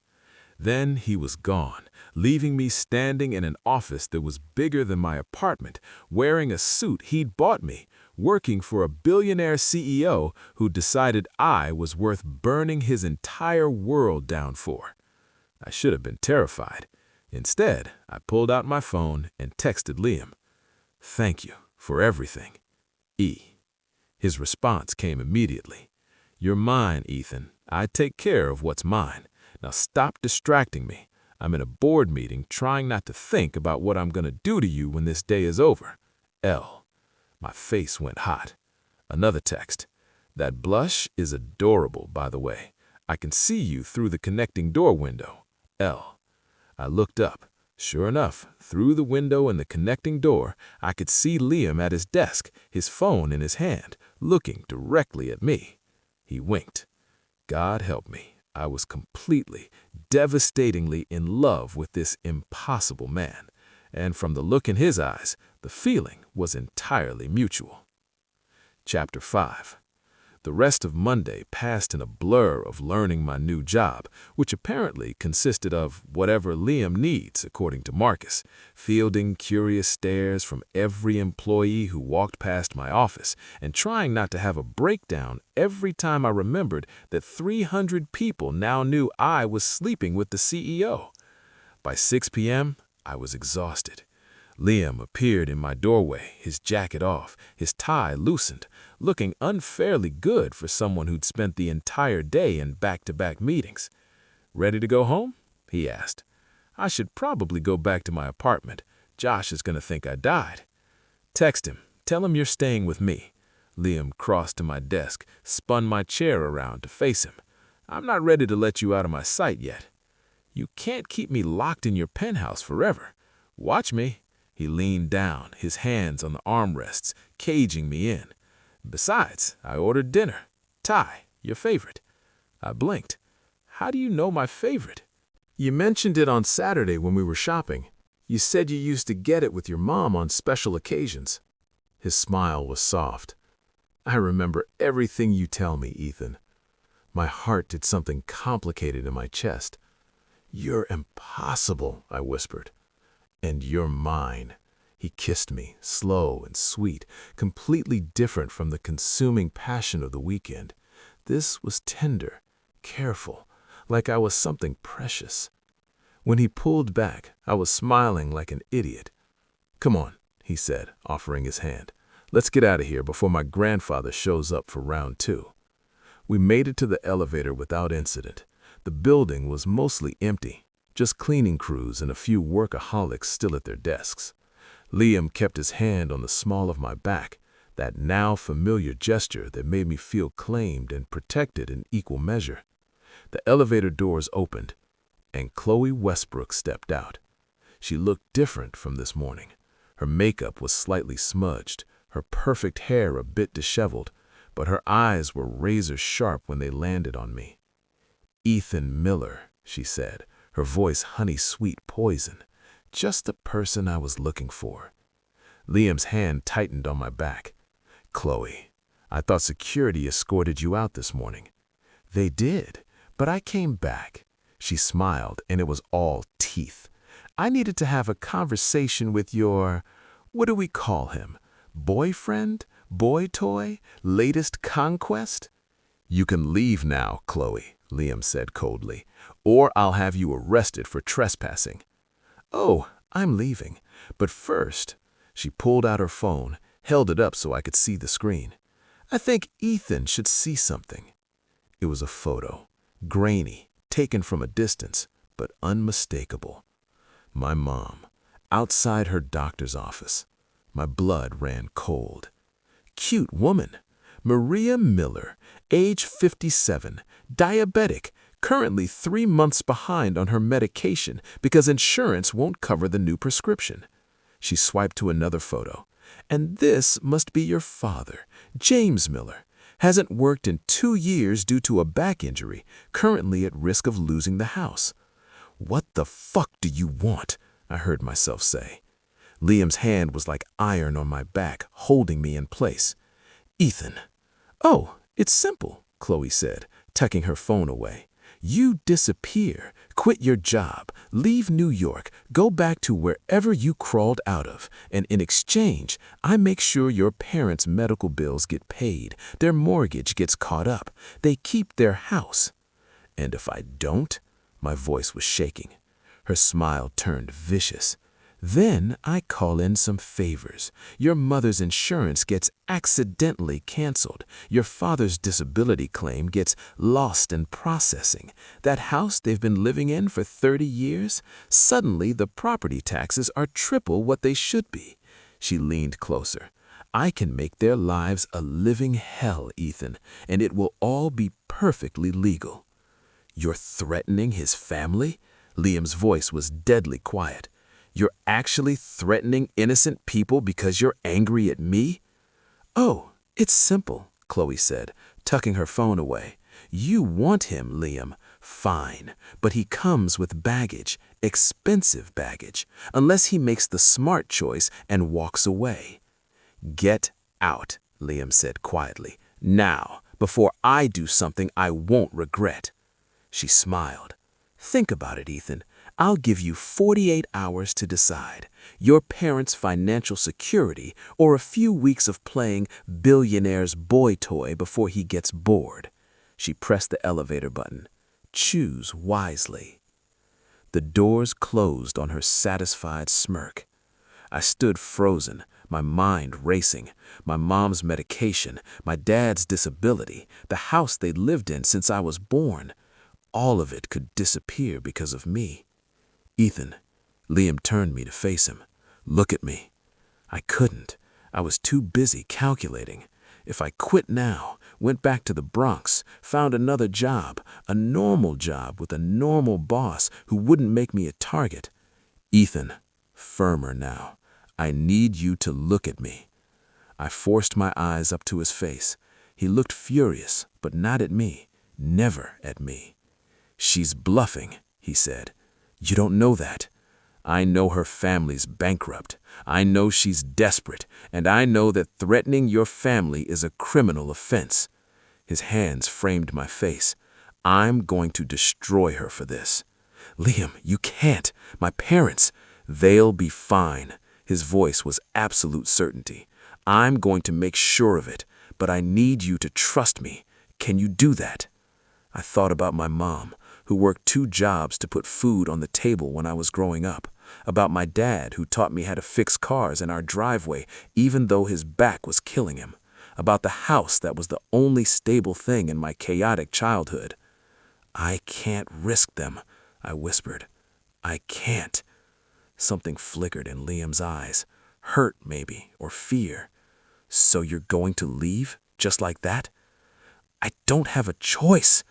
Speaker 1: Then he was gone, leaving me standing in an office that was bigger than my apartment, wearing a suit he'd bought me, working for a billionaire CEO who decided I was worth burning his entire world down for. I should have been terrified. Instead, I pulled out my phone and texted Liam. "Thank you for everything. E." His response came immediately. "You're mine, Ethan. I take care of what's mine. Now stop distracting me. I'm in a board meeting trying not to think about what I'm going to do to you when this day is over. L." My face went hot. Another text. "That blush is adorable, by the way. I can see you through the connecting door window. L." I looked up. Sure enough, through the window in the connecting door, I could see Liam at his desk, his phone in his hand, looking directly at me. He winked. God help me. I was completely, devastatingly in love with this impossible man, and from the look in his eyes, the feeling was entirely mutual. Chapter 5. The rest of Monday passed in a blur of learning my new job, which apparently consisted of whatever Liam needs, according to Marcus, fielding curious stares from every employee who walked past my office, and trying not to have a breakdown every time I remembered that 300 people now knew I was sleeping with the CEO. By 6 p.m., I was exhausted. Liam appeared in my doorway, his jacket off, his tie loosened, looking unfairly good for someone who'd spent the entire day in back-to-back meetings. "Ready to go home?" he asked. "I should probably go back to my apartment. Josh is going to think I died." "Text him. Tell him you're staying with me." Liam crossed to my desk, spun my chair around to face him. "I'm not ready to let you out of my sight yet." "You can't keep me locked in your penthouse forever. Watch me." He leaned down, his hands on the armrests, caging me in. "Besides, I ordered dinner. Thai, your favorite." I blinked. "How do you know my favorite?"
Speaker 3: You mentioned it on Saturday when we were shopping. You said you used to get it with your mom on special occasions. His smile was soft. "I remember everything you tell me, Ethan." My heart did something complicated in my chest. "You're impossible," I whispered. "And you're mine." He kissed me, slow and sweet, completely different from the consuming passion of the weekend. This was tender, careful, like I was something precious. When he pulled back, I was smiling like an idiot. "Come on," he said, offering his hand. "Let's get out of here before my grandfather shows up for round 2. We made it to the elevator without incident. The building was mostly empty, just cleaning crews and a few workaholics still at their desks. Liam kept his hand on the small of my back, that now familiar gesture that made me feel claimed and protected in equal measure. The elevator doors opened, and Chloe Westbrook stepped out. She looked different from this morning. Her makeup was slightly smudged, her perfect hair a bit disheveled, but her eyes were razor sharp when they landed on me. "Ethan Miller," she said, her voice honey-sweet poison. "Just the person I was looking for." Liam's hand tightened on my back. "Chloe, I thought security escorted you out this morning." "They did, but I came back." She smiled, and it was all teeth. "I needed to have a conversation with your, what do we call him? Boyfriend? Boy toy? Latest conquest?" "You can leave now, Chloe," Liam said coldly, "or I'll have you arrested for trespassing." "Oh, I'm leaving. But first," she pulled out her phone, held it up so I could see the screen. "I think Ethan should see something." It was a photo, grainy, taken from a distance, but unmistakable. My mom, outside her doctor's office. My blood ran cold. Cute woman. Maria Miller, age 57, diabetic, currently 3 months behind on her medication because insurance won't cover the new prescription. She swiped to another photo. "And this must be your father, James Miller. Hasn't worked in 2 years due to a back injury, currently at risk of losing the house." "What the fuck do you want?" I heard myself say. Liam's hand was like iron on my back, holding me in place. "Ethan." "Oh, it's simple," Chloe said, tucking her phone away. "You disappear, quit your job, leave New York, go back to wherever you crawled out of, and in exchange, I make sure your parents' medical bills get paid, their mortgage gets caught up, they keep their house." "And if I don't?" My voice was shaking. Her smile turned vicious. "Then I call in some favors. Your mother's insurance gets accidentally canceled. Your father's disability claim gets lost in processing. That house they've been living in for 30 years, suddenly the property taxes are triple what they should be." She leaned closer. "I can make their lives a living hell, Ethan, and it will all be perfectly legal." "You're threatening his family?" Liam's voice was deadly quiet. "You're actually threatening innocent people because you're angry at me?" "Oh, it's simple," Chloe said, tucking her phone away. "You want him, Liam. Fine, but he comes with baggage, expensive baggage, unless he makes the smart choice and walks away." "Get out," Liam said quietly. "Now, before I do something I won't regret." She smiled. "Think about it, Ethan. I'll give you 48 hours to decide. Your parents' financial security or a few weeks of playing billionaire's boy toy before he gets bored." She pressed the elevator button. "Choose wisely." The doors closed on her satisfied smirk. I stood frozen, my mind racing. My mom's medication, my dad's disability, the house they'd lived in since I was born. All of it could disappear because of me. "Ethan." Liam turned me to face him. "Look at me." I couldn't. I was too busy calculating. If I quit now, went back to the Bronx, found another job, a normal job with a normal boss who wouldn't make me a target. "Ethan," firmer now, "I need you to look at me." I forced my eyes up to his face. He looked furious, but not at me, never at me. "She's bluffing," he said. "You don't know that. I know her family's bankrupt. I know she's desperate, and I know that threatening your family is a criminal offense." His hands framed my face. "I'm going to destroy her for this." "Liam, you can't. My parents, they'll be fine." His voice was absolute certainty. "I'm going to make sure of it, but I need you to trust me. Can you do that?" I thought about my mom, who worked 2 jobs to put food on the table when I was growing up, about my dad who taught me how to fix cars in our driveway even though his back was killing him, about the house that was the only stable thing in my chaotic childhood. "I can't risk them," I whispered. "I can't." Something flickered in Liam's eyes. Hurt, maybe, or fear. "So you're going to leave, just like that?" "I don't have a choice."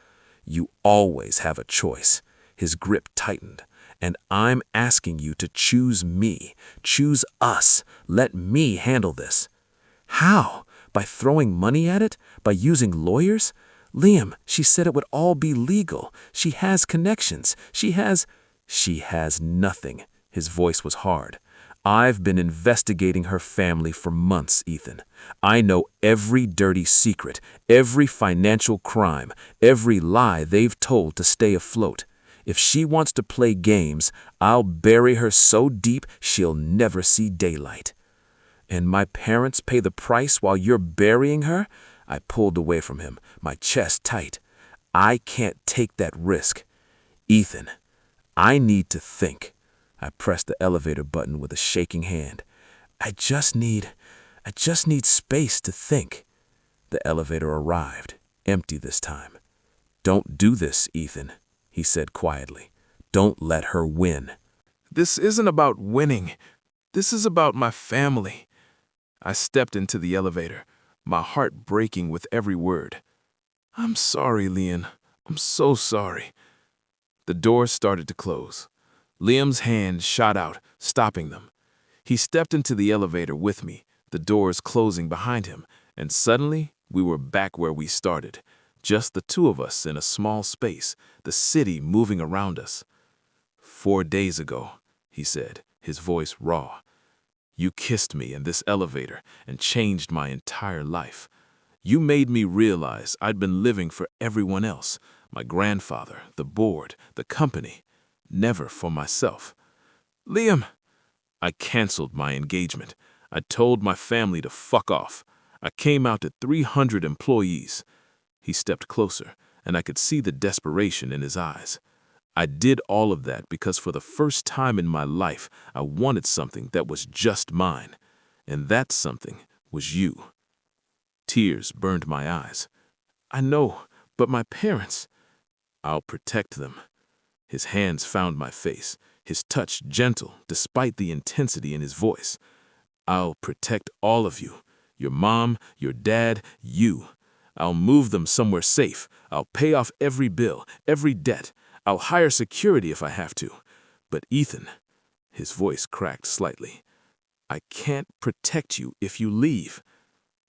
Speaker 3: "You always have a choice." His grip tightened. "And I'm asking you to choose me. Choose us. Let me handle this." "How? By throwing money at it? By using lawyers?" "Liam, she said it would all be legal. She has connections. She has—" "She has nothing." His voice was hard. "I've been investigating her family for months, Ethan. I know every dirty secret, every financial crime, every lie they've told to stay afloat. If she wants to play games, I'll bury her so deep she'll never see daylight." "And my parents pay the price while you're burying her?" I pulled away from him, my chest tight. "I can't take that risk. Ethan, I need to think." I pressed the elevator button with a shaking hand. I just need space to think." The elevator arrived, empty this time. "Don't do this, Ethan," he said quietly. "Don't let her win."
Speaker 1: This isn't about winning. This is about my family. I stepped into the elevator, my heart breaking with every word. "I'm sorry, Liam. I'm so sorry." The doors started to close. Liam's hand shot out, stopping them. He stepped into the elevator with me, the doors closing behind him, and suddenly we were back where we started, just the two of us in a small space, the city moving around us. "4 days ago," he said, his voice raw, "you kissed me in this elevator and changed my entire life. You made me realize I'd been living for everyone else, my grandfather, the board, the company, never for myself. Liam, I canceled my engagement. I told my family to fuck off. I came out to 300 employees." He stepped closer, and I could see the desperation in his eyes. "I did all of that because for the first time in my life, I wanted something that was just mine. And that something was you." Tears burned my eyes. "I know, but my parents—" "I'll protect them." His hands found my face, his touch gentle despite the intensity in his voice. "I'll protect all of you. Your mom, your dad, you. I'll move them somewhere safe. I'll pay off every bill, every debt. I'll hire security if I have to. But Ethan," his voice cracked slightly, "I can't protect you if you leave.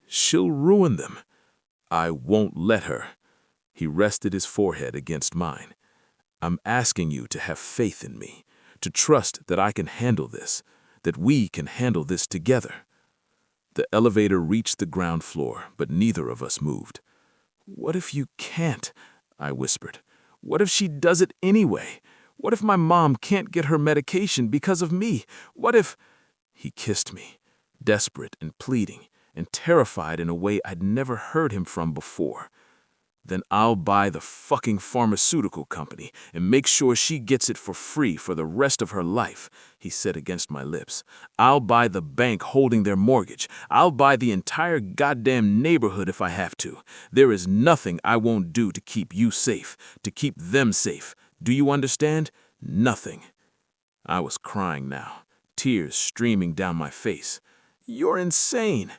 Speaker 1: She'll ruin them. I won't let her." He rested his forehead against mine. "I'm asking you to have faith in me, to trust that I can handle this, that we can handle this together." The elevator reached the ground floor, but neither of us moved. "What if you can't?" I whispered. "What if she does it anyway? What if my mom can't get her medication because of me? What if—" He kissed me, desperate and pleading, and terrified in a way I'd never heard him from before. "Then I'll buy the fucking pharmaceutical company and make sure she gets it for free for the rest of her life," he said against my lips. "I'll buy the bank holding their mortgage. I'll buy the entire goddamn neighborhood if I have to. There is nothing I won't do to keep you safe, to keep them safe. Do you understand? Nothing." I was crying now, tears streaming down my face. "You're insane."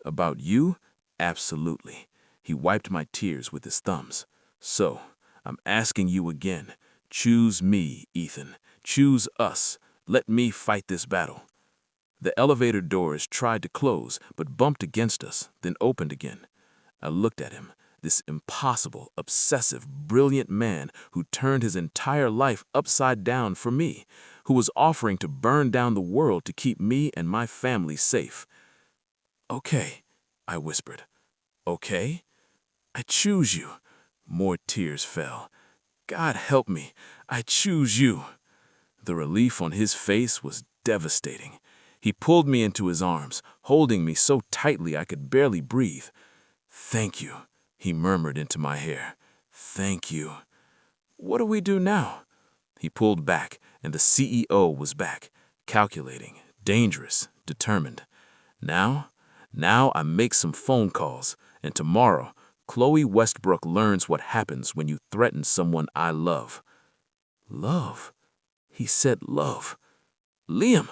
Speaker 1: "About you? Absolutely." He wiped my tears with his thumbs. "So, I'm asking you again. Choose me, Ethan. Choose us. Let me fight this battle." The elevator doors tried to close, but bumped against us, then opened again. I looked at him, this impossible, obsessive, brilliant man who turned his entire life upside down for me, who was offering to burn down the world to keep me and my family safe. "Okay," I whispered. "Okay? I choose you." More tears fell. "God help me. I choose you." The relief on his face was devastating. He pulled me into his arms, holding me so tightly I could barely breathe. "Thank you," he murmured into my hair. "Thank you." "What do we do now?" He pulled back, and the CEO was back, calculating, dangerous, determined. "Now?
Speaker 3: Now I make some phone calls, and tomorrow, Chloe Westbrook learns what happens when you threaten someone I love. Love? He said love. Liam,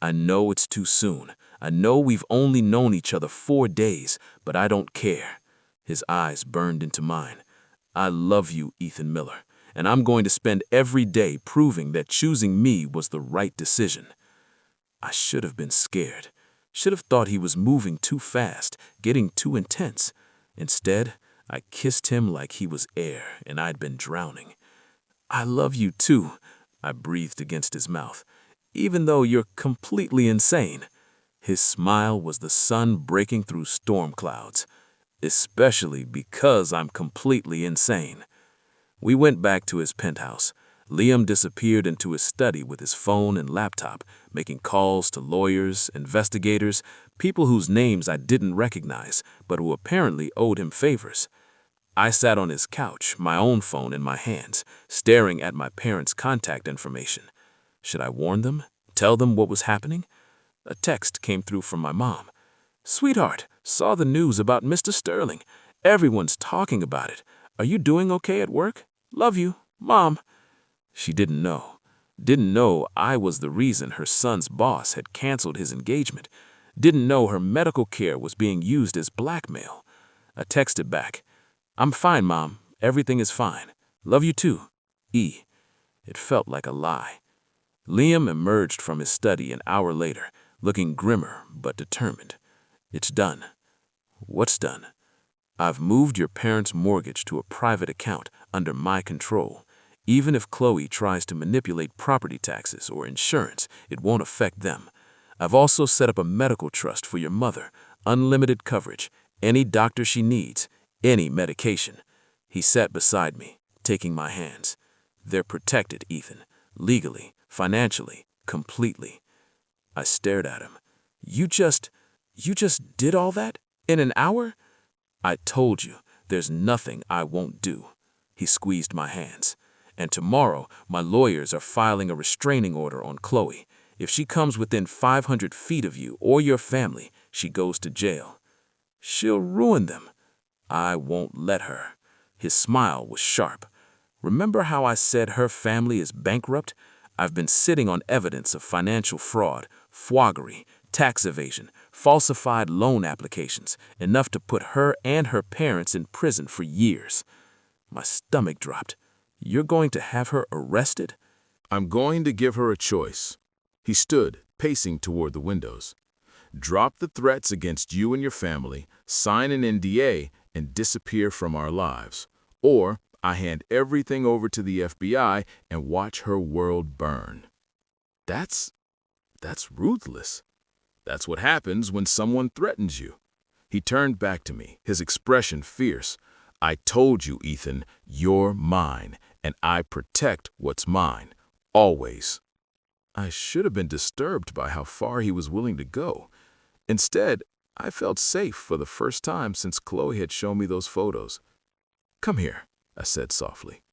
Speaker 3: I know it's too soon. I know we've only known each other 4 days, but I don't care. His eyes burned into mine. I love you, Ethan Miller, and I'm going to spend every day proving that choosing me was the right decision. I should have been scared. Should have thought he was moving too fast, getting too intense. Instead, I kissed him like he was air and I'd been drowning. I love you too, I breathed against his mouth, even though you're completely insane. His smile was the sun breaking through storm clouds, especially because I'm completely insane. We went back to his penthouse. Liam disappeared into his study with his phone and laptop, making calls to lawyers, investigators, people whose names I didn't recognize, but who apparently owed him favors. I sat on his couch, my own phone in my hands, staring at my parents' contact information. Should I warn them? Tell them what was happening? A text came through from my mom. "Sweetheart, saw the news about Mr. Sterling. Everyone's talking about it. Are you doing okay at work? Love you, Mom." She didn't know. Didn't know I was the reason her son's boss had canceled his engagement. Didn't know her medical care was being used as blackmail. I texted back, "I'm fine, Mom. Everything is fine. Love you too. E." It felt like a lie. Liam emerged from his study an hour later, looking grimmer but determined. "It's done." "What's done?" "I've moved your parents' mortgage to a private account under my control. Even if Chloe tries to manipulate property taxes or insurance, it won't affect them. I've also set up a medical trust for your mother, unlimited coverage, any doctor she needs, any medication." He sat beside me, taking my hands. "They're protected, Ethan, legally, financially, completely." I stared at him. You just did all that? In an hour?" "I told you, there's nothing I won't do." He squeezed my hands. "And tomorrow, my lawyers are filing a restraining order on Chloe. If she comes within 500 feet of you or your family, she goes to jail." "She'll ruin them." "I won't let her." His smile was sharp. "Remember how I said her family is bankrupt? I've been sitting on evidence of financial fraud, foigery, tax evasion, falsified loan applications, enough to put her and her parents in prison for years." My stomach dropped. "You're going to have her arrested?"
Speaker 1: "I'm going to give her a choice." He stood, pacing toward the windows. "Drop the threats against you and your family, sign an NDA, and disappear from our lives. Or I hand everything over to the FBI and watch her world burn." That's ruthless. That's what happens when someone threatens you. He turned back to me, his expression fierce. "I told you, Ethan, you're mine, and I protect what's mine. Always." I should have been disturbed by how far he was willing to go. Instead, I felt safe for the first time since Chloe had shown me those photos. "Come here," I said softly.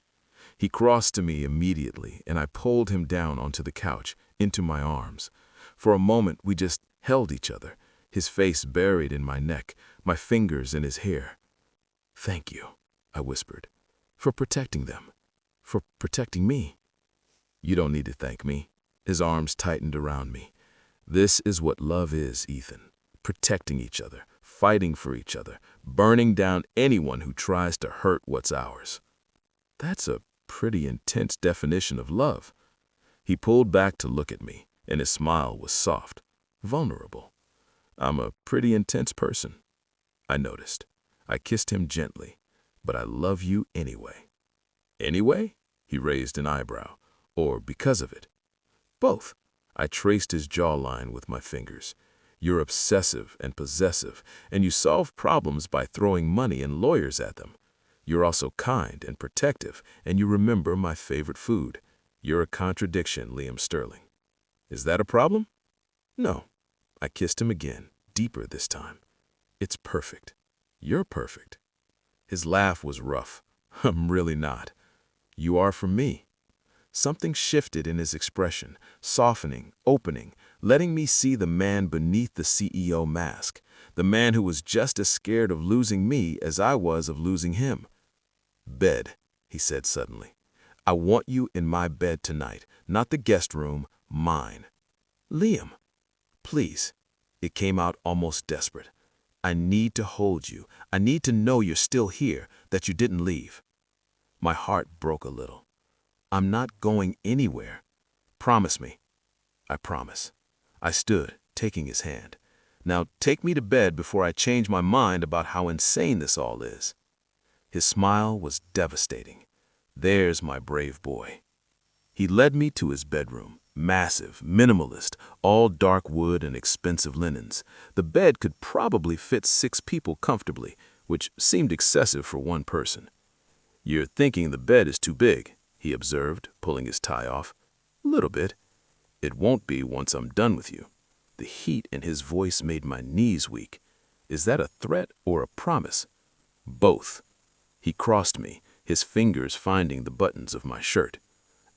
Speaker 1: He crossed to me immediately, and I pulled him down onto the couch, into my arms. For a moment, we just held each other, his face buried in my neck, my fingers in his hair. "Thank you," I whispered, "for protecting them, for protecting me." "You don't need to thank me." His arms tightened around me. "This is what love is, Ethan. Protecting each other, fighting for each other, burning down anyone who tries to hurt what's ours." That's a pretty intense definition of love. He pulled back to look at me, and his smile was soft, vulnerable. "I'm a pretty intense person," I noticed. I kissed him gently. "But I love you anyway." "Anyway?" He raised an eyebrow. "Or because of it?" "Both." I traced his jawline with my fingers. "You're obsessive and possessive, and you solve problems by throwing money and lawyers at them. You're also kind and protective, and you remember my favorite food. You're a contradiction, Liam Sterling." "Is that a problem?" "No." I kissed him again, deeper this time. "It's perfect. You're perfect." His laugh was rough. "I'm really not." "You are for me." Something shifted in his expression, softening, opening, letting me see the man beneath the CEO mask.
Speaker 3: the man who was just as scared of losing me as I was of losing him. "Bed," he said suddenly. "I want you in my bed tonight, not the guest room, mine." "Liam, please." It came out almost desperate. "I need to hold you. I need to know you're still here, that you didn't leave." My heart broke a little. "I'm not going anywhere. Promise me." "I promise." I stood, taking his hand. "Now take me to bed before I change my mind about how insane this all is." His smile was devastating. "There's my brave boy." He led me to his bedroom, massive, minimalist, all dark wood and expensive linens. The bed could probably fit 6 people comfortably, which seemed excessive for one person. "You're thinking the bed is too big," he observed, pulling his tie off. "A little bit. It won't be once I'm done with you." The heat in his voice made my knees weak. Is that a threat or a promise? Both. He crossed me, his fingers finding the buttons of my shirt.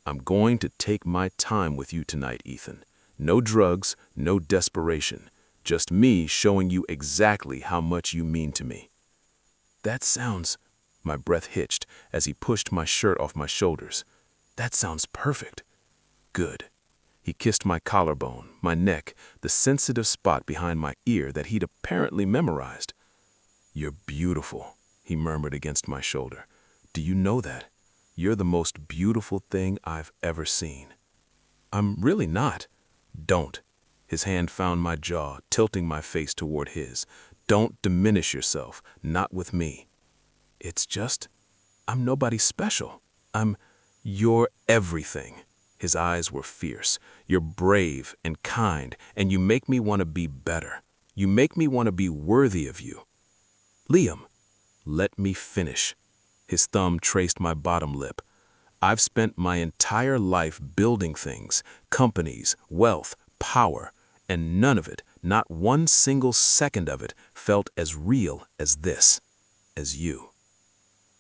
Speaker 3: "I'm going to take my time with you tonight, Ethan. No drugs, no desperation. Just me showing you exactly how much you mean to me." "That sounds—" My breath hitched as he pushed my shirt off my shoulders. "That sounds perfect." "Good." He kissed my collarbone, my neck, the sensitive spot behind my ear that he'd apparently memorized. "You're beautiful," he murmured against my shoulder. "Do you know that? You're the most beautiful thing I've ever seen." "I'm really not." "Don't." His hand found my jaw, tilting my face toward his. "Don't diminish yourself, not with me." "It's just, I'm nobody special. You're everything." His eyes were fierce. "You're brave and kind, and you make me want to be better. You make me want to be worthy of you." "Liam, let me finish." His thumb traced my bottom lip. "I've spent my entire life building things, companies, wealth, power, and none of it, not one single second of it, felt as real as this, as you."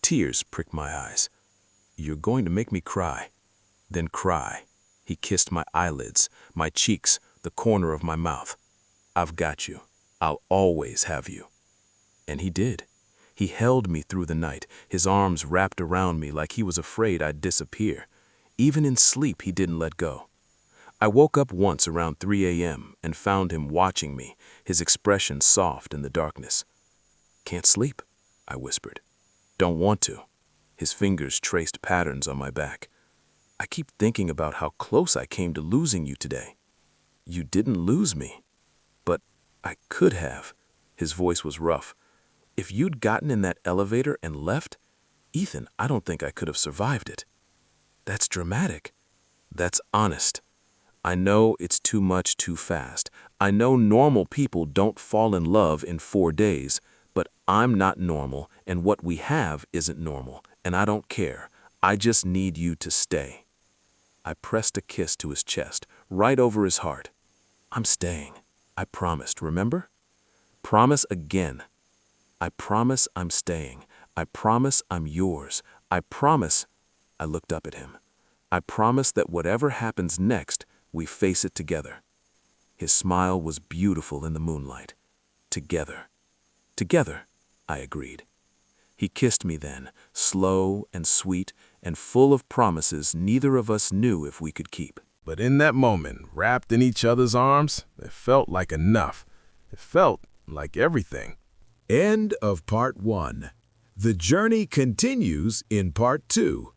Speaker 3: Tears pricked my eyes. "You're going to make me cry." "Then cry." He kissed my eyelids, my cheeks, the corner of my mouth. "I've got you. I'll always have you." And he did. He held me through the night, his arms wrapped around me like he was afraid I'd disappear. Even in sleep, he didn't let go. I woke up once around 3 a.m. and found him watching me, his expression soft in the darkness. "Can't sleep," I whispered. "Don't want to." His fingers traced patterns on my back. "I keep thinking about how close I came to losing you today." "You didn't lose me." "But I could have." His voice was rough. "If you'd gotten in that elevator and left, Ethan, I don't think I could have survived it." "That's dramatic." "That's honest. I know it's too much too fast. I know normal people don't fall in love in 4 days, but I'm not normal, and what we have isn't normal, and I don't care. I just need you to stay." I pressed a kiss to his chest, right over his heart. "I'm staying. I promised, remember?" "Promise again." "I promise I'm staying. I promise I'm yours. I promise—" I looked up at him. "I promise that whatever happens next, we face it together." His smile was beautiful in the moonlight. "Together." "Together," I agreed. He kissed me then, slow and sweet and full of promises neither of us knew if we could keep.
Speaker 1: But in that moment, wrapped in each other's arms, it felt like enough. It felt like everything.
Speaker 2: End of part 1. The journey continues in part 2.